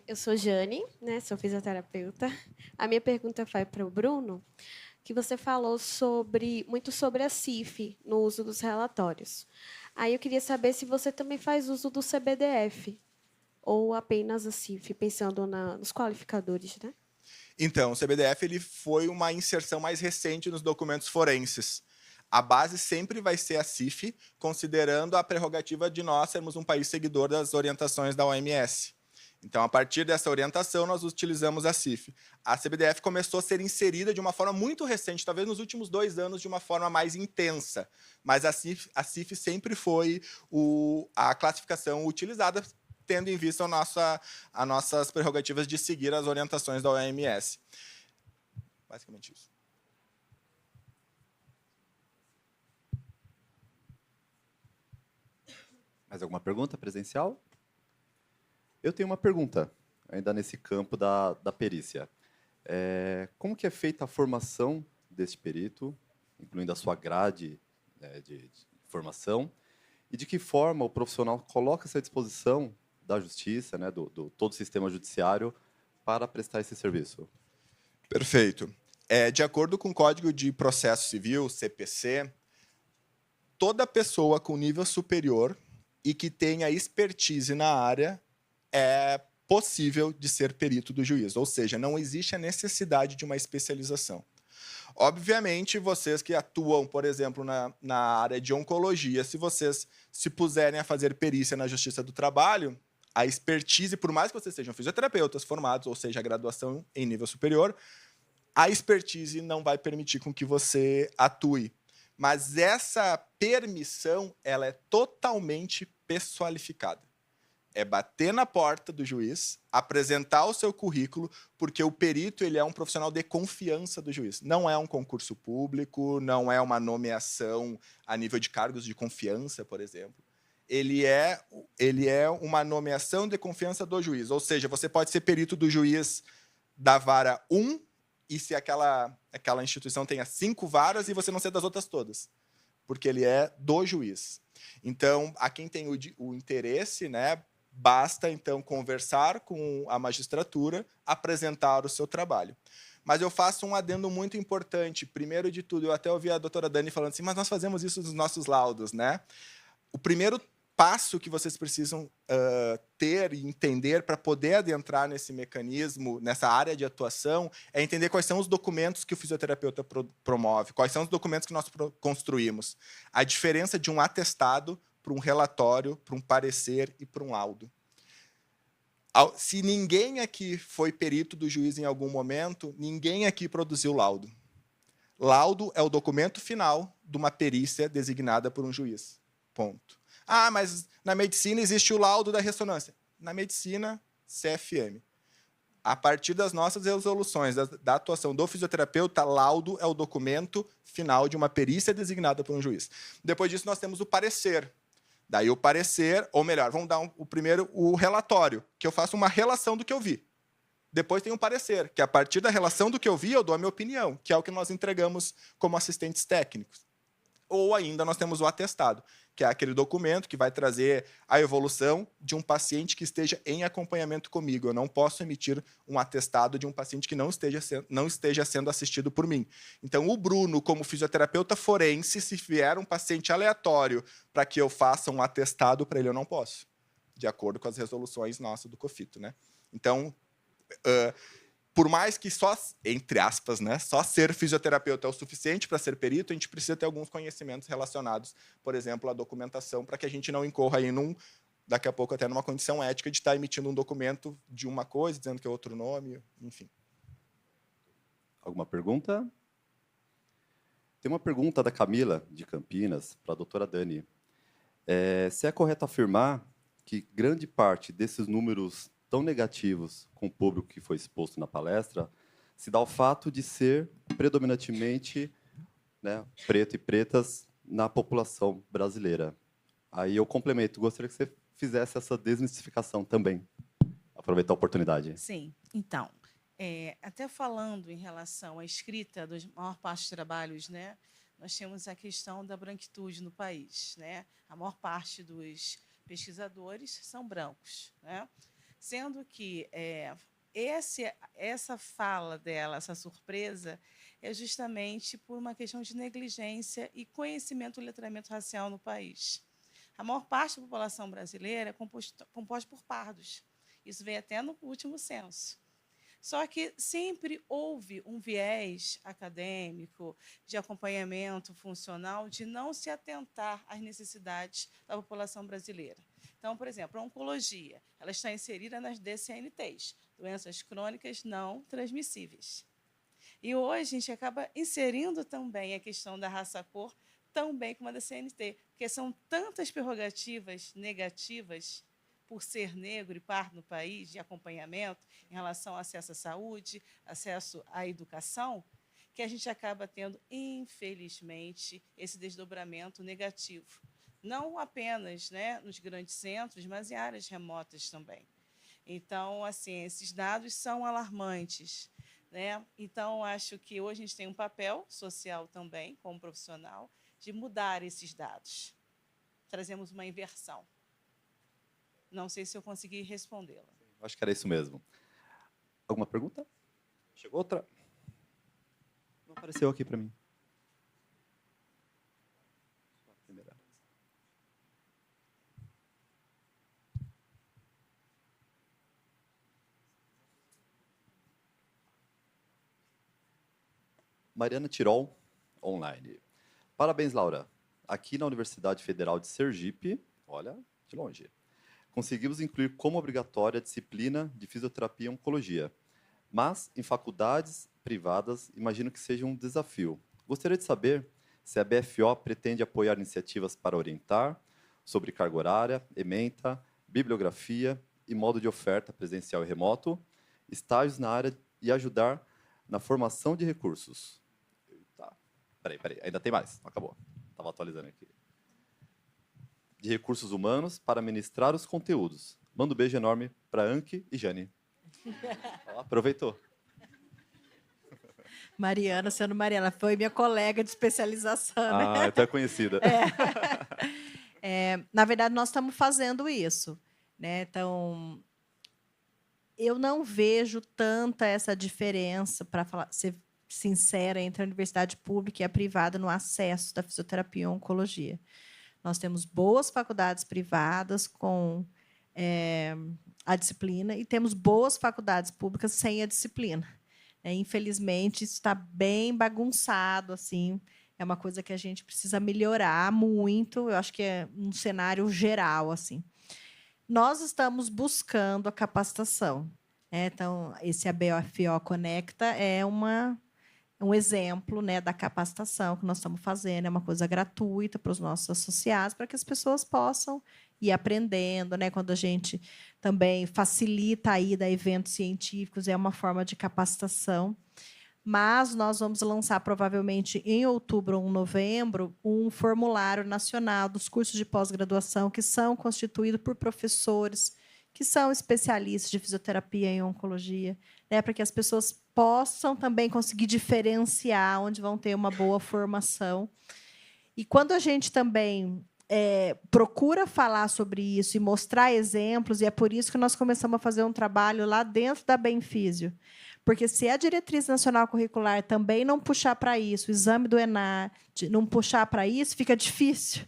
Speaker 5: Eu sou Jane, né, sou fisioterapeuta. A minha pergunta vai para o Bruno, que você falou muito sobre a CIF no uso dos relatórios. Aí eu queria saber se você também faz uso do CBDF ou apenas a CIF, pensando nos qualificadores, né?
Speaker 4: Então, o CBDF ele foi uma inserção mais recente nos documentos forenses. A base sempre vai ser a CIF, considerando a prerrogativa de nós sermos um país seguidor das orientações da OMS. Então, a partir dessa orientação, nós utilizamos a CIF. A CBDF começou a ser inserida de uma forma muito recente, talvez nos últimos 2 anos, de uma forma mais intensa. Mas a CIF sempre foi a classificação utilizada, tendo em vista as nossas prerrogativas de seguir as orientações da OMS. Basicamente isso.
Speaker 1: Mais alguma pergunta presencial? Eu tenho uma pergunta, ainda nesse campo da perícia. Como que é feita a formação deste perito, incluindo a sua grade de formação, e de que forma o profissional coloca-se à disposição da justiça, né, do todo o sistema judiciário, para prestar esse serviço?
Speaker 4: Perfeito. De acordo com o Código de Processo Civil, CPC, toda pessoa com nível superior e que tenha expertise na área é possível de ser perito do juiz, ou seja, não existe a necessidade de uma especialização. Obviamente, vocês que atuam, por exemplo, na área de oncologia, se vocês se puserem a fazer perícia na Justiça do Trabalho, a expertise, por mais que vocês sejam fisioterapeutas formados, ou seja, a graduação em nível superior, a expertise não vai permitir com que você atue. Mas essa permissão ela é totalmente pessoalificada. É bater na porta do juiz, apresentar o seu currículo, porque o perito ele é um profissional de confiança do juiz. Não é um concurso público, não é uma nomeação a nível de cargos de confiança, por exemplo. Ele é uma nomeação de confiança do juiz. Ou seja, você pode ser perito do juiz da vara 1, e se aquela instituição tenha 5 varas, e você não ser das outras todas, porque ele é do juiz. Então, a quem tem o interesse, né, basta, então, conversar com a magistratura, apresentar o seu trabalho. Mas eu faço um adendo muito importante. Primeiro de tudo, eu até ouvi a doutora Dani falando assim, mas nós fazemos isso nos nossos laudos, né? O primeiro passo que vocês precisam ter e entender para poder adentrar nesse mecanismo, nessa área de atuação, é entender quais são os documentos que o fisioterapeuta promove, quais são os documentos que nós construímos. A diferença de um atestado para um relatório, para um parecer e para um laudo. Se ninguém aqui foi perito do juiz em algum momento, ninguém aqui produziu laudo. Laudo é o documento final de uma perícia designada por um juiz. Ponto. Ah, mas na medicina existe o laudo da ressonância. Na medicina, CFM. A partir das nossas resoluções, da atuação do fisioterapeuta, laudo é o documento final de uma perícia designada por um juiz. Depois disso, nós temos o parecer. Daí o parecer, ou melhor, vamos dar primeiro o relatório, que eu faço uma relação do que eu vi. Depois tem um parecer, que a partir da relação do que eu vi, eu dou a minha opinião, que é o que nós entregamos como assistentes técnicos. ou ainda nós temos o atestado, que é aquele documento que vai trazer a evolução de um paciente que esteja em acompanhamento comigo. Eu não posso emitir um atestado de um paciente que não esteja sendo assistido por mim. Então, o Bruno, como fisioterapeuta forense, se vier um paciente aleatório para que eu faça um atestado para ele, eu não posso, de acordo com as resoluções nossas do COFITO, né? Então, por mais que só, entre aspas, né, só ser fisioterapeuta é o suficiente para ser perito, a gente precisa ter alguns conhecimentos relacionados, por exemplo, à documentação, para que a gente não incorra aí daqui a pouco até numa condição ética de estar emitindo um documento de uma coisa, dizendo que é outro nome, enfim.
Speaker 1: Alguma pergunta? Tem uma pergunta da Camila, de Campinas, para a doutora Dani. Se é correto afirmar que grande parte desses números tão negativos com o público que foi exposto na palestra se dá ao fato de ser predominantemente, né, preto e pretas na população brasileira. Aí eu complemento, gostaria que você fizesse essa desmistificação também. Aproveitar a oportunidade.
Speaker 2: Sim, então, até falando em relação à escrita da maior parte dos trabalhos, né, nós temos a questão da branquitude no país, né? A maior parte dos pesquisadores são brancos, né? Sendo que essa fala dela, essa surpresa, é justamente por uma questão de negligência e conhecimento do letramento racial no país. A maior parte da população brasileira é composta por pardos. Isso veio até no último censo. Só que sempre houve um viés acadêmico, de acompanhamento funcional, de não se atentar às necessidades da população brasileira. Então, por exemplo, a oncologia, ela está inserida nas DCNTs, doenças crônicas não transmissíveis. E hoje a gente acaba inserindo também a questão da raça-cor também como a DCNT, porque são tantas prerrogativas negativas por ser negro e pardo no país, de acompanhamento em relação ao acesso à saúde, acesso à educação, que a gente acaba tendo, infelizmente, esse desdobramento negativo. Não apenas, né, nos grandes centros, mas em áreas remotas também. Então, assim, esses dados são alarmantes, né? Então, acho que hoje a gente tem um papel social também, como profissional, de mudar esses dados. Trazemos uma inversão. Não sei se eu consegui respondê-la.
Speaker 1: Acho que era isso mesmo. Alguma pergunta? Chegou outra? Não apareceu aqui para mim. Mariana Tirol, online. Parabéns, Laura. Aqui na Universidade Federal de Sergipe, olha, de longe, conseguimos incluir como obrigatória a disciplina de fisioterapia e oncologia. Mas, em faculdades privadas, imagino que seja um desafio. Gostaria de saber se a BFO pretende apoiar iniciativas para orientar sobre carga horária, ementa, bibliografia e modo de oferta presencial e remoto, estágios na área e ajudar na formação de recursos. Peraí, ainda tem mais, não acabou. Estava atualizando aqui. De recursos humanos para ministrar os conteúdos. Manda um beijo enorme para Anki e Jane. Aproveitou.
Speaker 3: Mariana, sendo Mariana, foi minha colega de especialização. Né?
Speaker 1: Então é conhecida.
Speaker 3: Na verdade, nós estamos fazendo isso. Né? Então, eu não vejo tanta essa diferença, para ser sincera, entre a universidade pública e a privada no acesso da fisioterapia e oncologia. Nós temos boas faculdades privadas com a disciplina e temos boas faculdades públicas sem a disciplina. Infelizmente, isso está bem bagunçado. Assim, é uma coisa que a gente precisa melhorar muito. Eu acho que é um cenário geral. Assim. Nós estamos buscando a capacitação. Então, esse ABFO Conecta é um exemplo, né, da capacitação que nós estamos fazendo. É uma coisa gratuita para os nossos associados, para que as pessoas possam ir aprendendo. Né? Quando a gente também facilita a ida a eventos científicos, é uma forma de capacitação. Mas nós vamos lançar, provavelmente, em outubro ou novembro, um formulário nacional dos cursos de pós-graduação que são constituídos por professores que são especialistas de fisioterapia e oncologia, né, para que as pessoas possam também conseguir diferenciar onde vão ter uma boa formação. E quando a gente também procura falar sobre isso e mostrar exemplos, e é por isso que nós começamos a fazer um trabalho lá dentro da Benfísio. Porque se a Diretriz Nacional Curricular também não puxar para isso, o exame do ENAD não puxar para isso, fica difícil,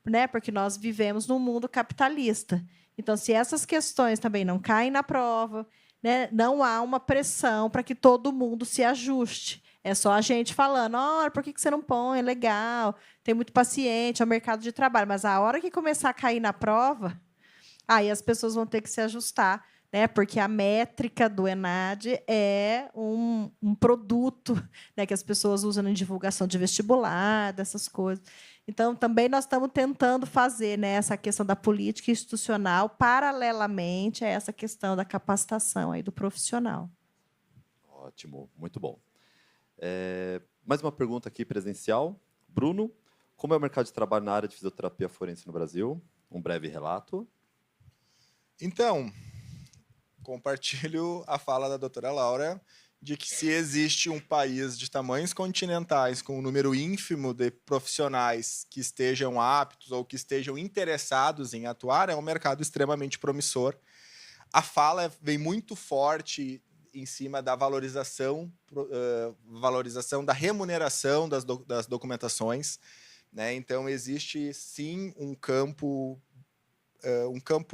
Speaker 3: né? Porque nós vivemos num mundo capitalista. Então, se essas questões também não caem na prova, né, não há uma pressão para que todo mundo se ajuste. É só a gente falando, olha, por que você não põe? É legal, tem muito paciente, é o mercado de trabalho. Mas a hora que começar a cair na prova, aí as pessoas vão ter que se ajustar, né? Porque a métrica do ENAD é um produto, né, que as pessoas usam em divulgação de vestibular, dessas coisas. Então, também nós estamos tentando fazer, né, essa questão da política institucional paralelamente a essa questão da capacitação aí do profissional.
Speaker 1: Ótimo, muito bom. Mais uma pergunta aqui presencial. Bruno, como é o mercado de trabalho na área de fisioterapia forense no Brasil? Um breve relato.
Speaker 4: Então, compartilho a fala da doutora Laura de que se existe um país de tamanhos continentais com um número ínfimo de profissionais que estejam aptos ou que estejam interessados em atuar, é um mercado extremamente promissor. A fala vem muito forte em cima da valorização da remuneração das documentações, né? Então, existe, sim, um campo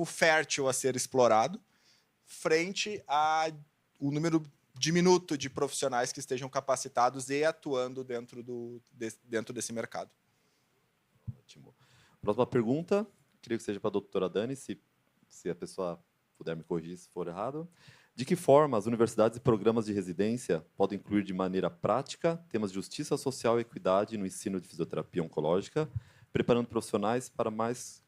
Speaker 4: fértil a ser explorado frente ao número diminuto de profissionais que estejam capacitados e atuando dentro desse mercado.
Speaker 1: Ótimo. Próxima pergunta, queria que seja para a doutora Dani, se a pessoa puder me corrigir se for errado. De que forma as universidades e programas de residência podem incluir de maneira prática temas de justiça social e equidade no ensino de fisioterapia oncológica, preparando profissionais para mais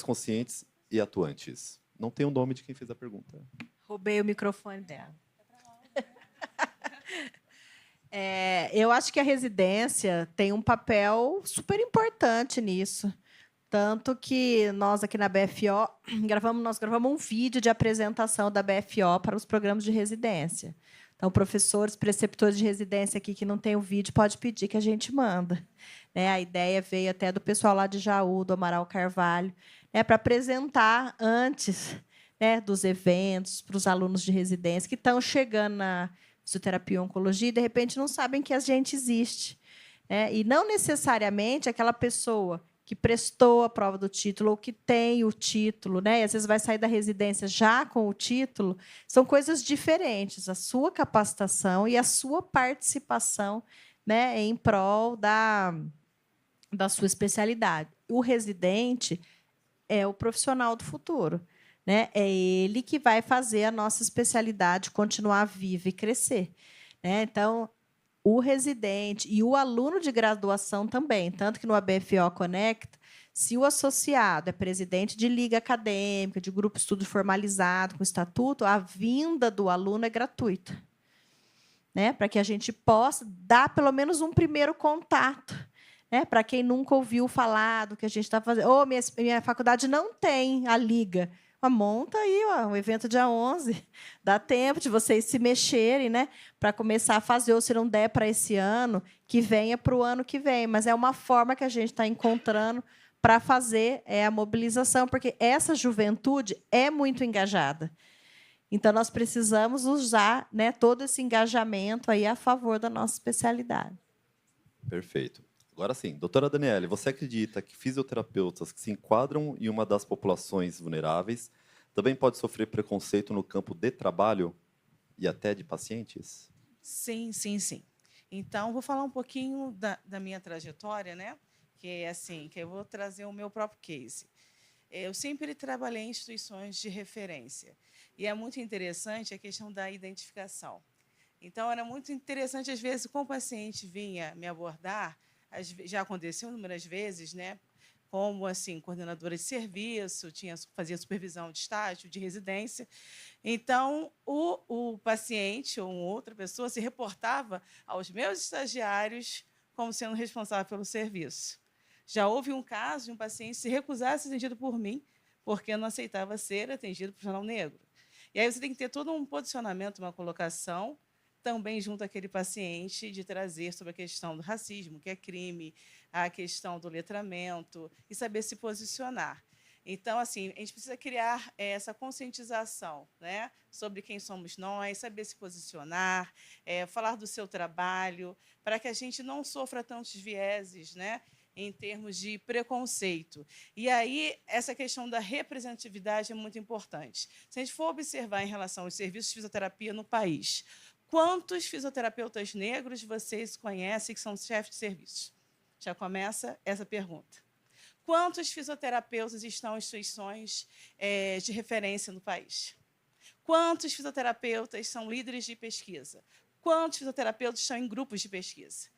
Speaker 1: conscientes e atuantes? Não tem o nome de quem fez a pergunta.
Speaker 3: Roubei o microfone dela. Eu acho que a residência tem um papel super importante nisso. Tanto que nós, aqui na BFO, nós gravamos um vídeo de apresentação da BFO para os programas de residência. Então, professores, preceptores de residência aqui que não tem o vídeo, pode pedir que a gente manda. Né? A ideia veio até do pessoal lá de Jaú, do Amaral Carvalho, né, para apresentar antes, né, dos eventos para os alunos de residência que estão chegando na fisioterapia e oncologia e, de repente, não sabem que a gente existe. Né? E não necessariamente aquela pessoa que prestou a prova do título ou que tem o título, né? E às vezes vai sair da residência já com o título, são coisas diferentes. A sua capacitação e a sua participação, né, em prol da sua especialidade. O residente é o profissional do futuro, né? É ele que vai fazer a nossa especialidade continuar viva e crescer. Né? Então, o residente e o aluno de graduação também, tanto que no ABFO Conecta, se o associado é presidente de liga acadêmica, de grupo de estudo formalizado, com estatuto, a vinda do aluno é gratuita, né? Para que a gente possa dar pelo menos um primeiro contato, né? Para quem nunca ouviu falar do que a gente está fazendo. Oh, minha faculdade não tem a liga. Monta aí o evento dia 11. Dá tempo de vocês se mexerem, né, para começar a fazer, ou se não der para esse ano, que venha para o ano que vem. Mas é uma forma que a gente está encontrando para fazer a mobilização, porque essa juventude é muito engajada. Então, nós precisamos usar, né, todo esse engajamento aí a favor da nossa especialidade.
Speaker 1: Perfeito. Agora sim, doutora Daniele, você acredita que fisioterapeutas que se enquadram em uma das populações vulneráveis também pode sofrer preconceito no campo de trabalho e até de pacientes?
Speaker 2: Sim, sim, sim. Então, vou falar um pouquinho da minha trajetória, né? Que é assim, que eu vou trazer o meu próprio case. Eu sempre trabalhei em instituições de referência. E é muito interessante a questão da identificação. Então, era muito interessante, às vezes, quando o paciente vinha me abordar, já aconteceu inúmeras vezes, né? Como assim, coordenadora de serviço, fazia supervisão de estágio, de residência. Então, o paciente ou outra pessoa se reportava aos meus estagiários como sendo responsável pelo serviço. Já houve um caso de um paciente se recusar a ser atendido por mim, porque não aceitava ser atendido por profissional negro. E aí você tem que ter todo um posicionamento, uma colocação, também junto àquele paciente, de trazer sobre a questão do racismo, que é crime, a questão do letramento, e saber se posicionar. Então, assim, a gente precisa criar essa conscientização, né, sobre quem somos nós, saber se posicionar, falar do seu trabalho, para que a gente não sofra tantos vieses, né, em termos de preconceito. E aí, essa questão da representatividade é muito importante. Se a gente for observar em relação aos serviços de fisioterapia no país, quantos fisioterapeutas negros vocês conhecem que são chefes de serviços? Já começa essa pergunta. Quantos fisioterapeutas estão em instituições de referência no país? Quantos fisioterapeutas são líderes de pesquisa? Quantos fisioterapeutas estão em grupos de pesquisa?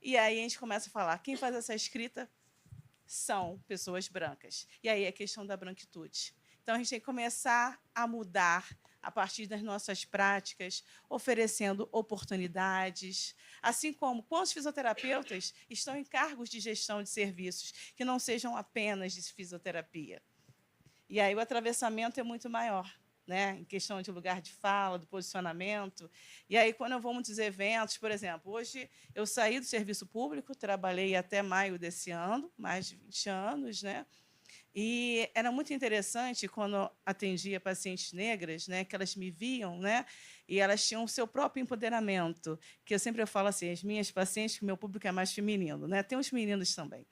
Speaker 2: E aí a gente começa a falar, quem faz essa escrita são pessoas brancas. E aí é a questão da branquitude. Então, a gente tem que começar a mudar a partir das nossas práticas, oferecendo oportunidades, assim como quantos fisioterapeutas estão em cargos de gestão de serviços, que não sejam apenas de fisioterapia. E aí o atravessamento é muito maior, né, em questão de lugar de fala, do posicionamento. E aí, quando eu vou a muitos eventos, por exemplo, hoje eu saí do serviço público, trabalhei até maio desse ano, mais de 20 anos, né? E era muito interessante quando atendia pacientes negras, né, que elas me viam, né, e elas tinham o seu próprio empoderamento, que eu sempre falo assim, as minhas pacientes, que o meu público é mais feminino, né, tem uns meninos também.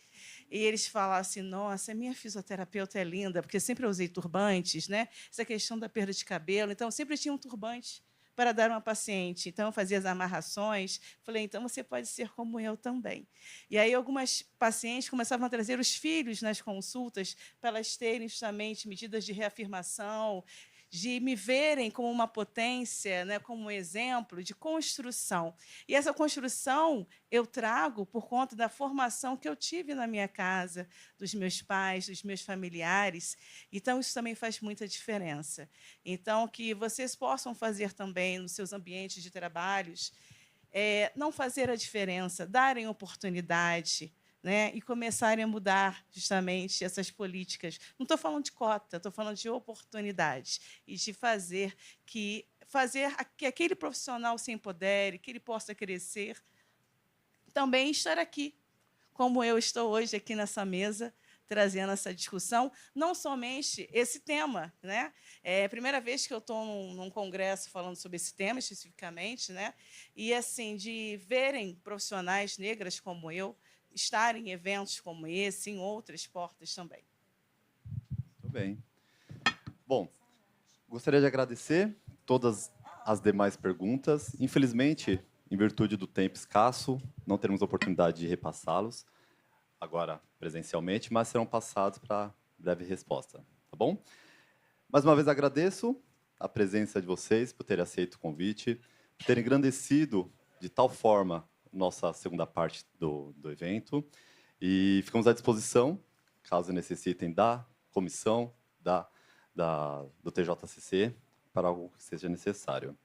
Speaker 2: E eles falam assim, nossa, a minha fisioterapeuta é linda, porque sempre eu usei turbantes, né, essa questão da perda de cabelo, então eu sempre tinha um turbante para dar uma paciente. Então, eu fazia as amarrações. Falei, então, você pode ser como eu também. E aí, algumas pacientes começavam a trazer os filhos nas consultas para elas terem justamente medidas de reafirmação, de me verem como uma potência, né, como um exemplo de construção. E essa construção eu trago por conta da formação que eu tive na minha casa, dos meus pais, dos meus familiares. Então, isso também faz muita diferença. Então, que vocês possam fazer também nos seus ambientes de trabalhos, não fazer a diferença, darem oportunidade, né, e começarem a mudar justamente essas políticas. Não estou falando de cota, estou falando de oportunidade e de fazer que aquele profissional se empodere, que ele possa crescer, também estar aqui, como eu estou hoje aqui nessa mesa, trazendo essa discussão, não somente esse tema, né? É a primeira vez que eu estou num congresso falando sobre esse tema especificamente, né? E assim de verem profissionais negras como eu estar em eventos como esse, em outras portas também.
Speaker 1: Muito bem. Bom, gostaria de agradecer todas as demais perguntas. Infelizmente, em virtude do tempo escasso, não teremos oportunidade de repassá-los agora presencialmente, mas serão passados para breve resposta, tá bom? Mais uma vez agradeço a presença de vocês por terem aceito o convite, por terem engrandecido de tal forma nossa segunda parte do evento, e ficamos à disposição, caso necessitem da comissão, do TJCC, para algo que seja necessário.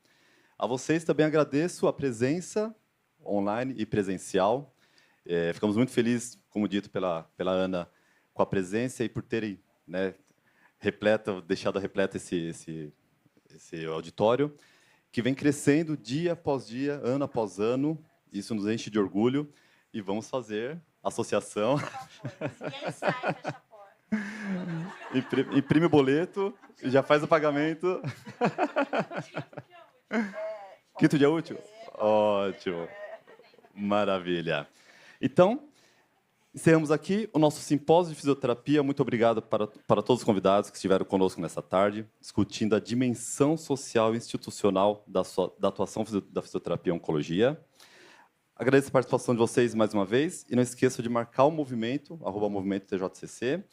Speaker 1: A vocês também agradeço a presença online e presencial. Ficamos muito felizes, como dito pela Ana, com a presença e por terem, né, deixado repleto esse auditório, que vem crescendo dia após dia, ano após ano. Isso nos enche de orgulho e vamos fazer associação.
Speaker 3: Ninguém sai, fecha a porta.
Speaker 1: Imprime o boleto e já faz o pagamento. Quinto dia útil? Ótimo. Maravilha. Então, encerramos aqui o nosso simpósio de fisioterapia. Muito obrigado para todos os convidados que estiveram conosco nessa tarde, discutindo a dimensão social e institucional da atuação da fisioterapia e oncologia. Agradeço a participação de vocês mais uma vez e não esqueçam de marcar o movimento, @movimento TJCC,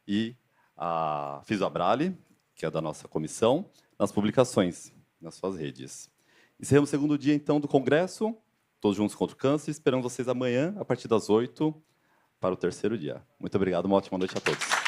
Speaker 1: e a Fisioabrale, que é da nossa comissão, nas publicações, nas suas redes. Encerramos o segundo dia, então, do Congresso, todos juntos contra o câncer. Esperamos vocês amanhã, a partir das 8h, para o terceiro dia. Muito obrigado, uma ótima noite a todos.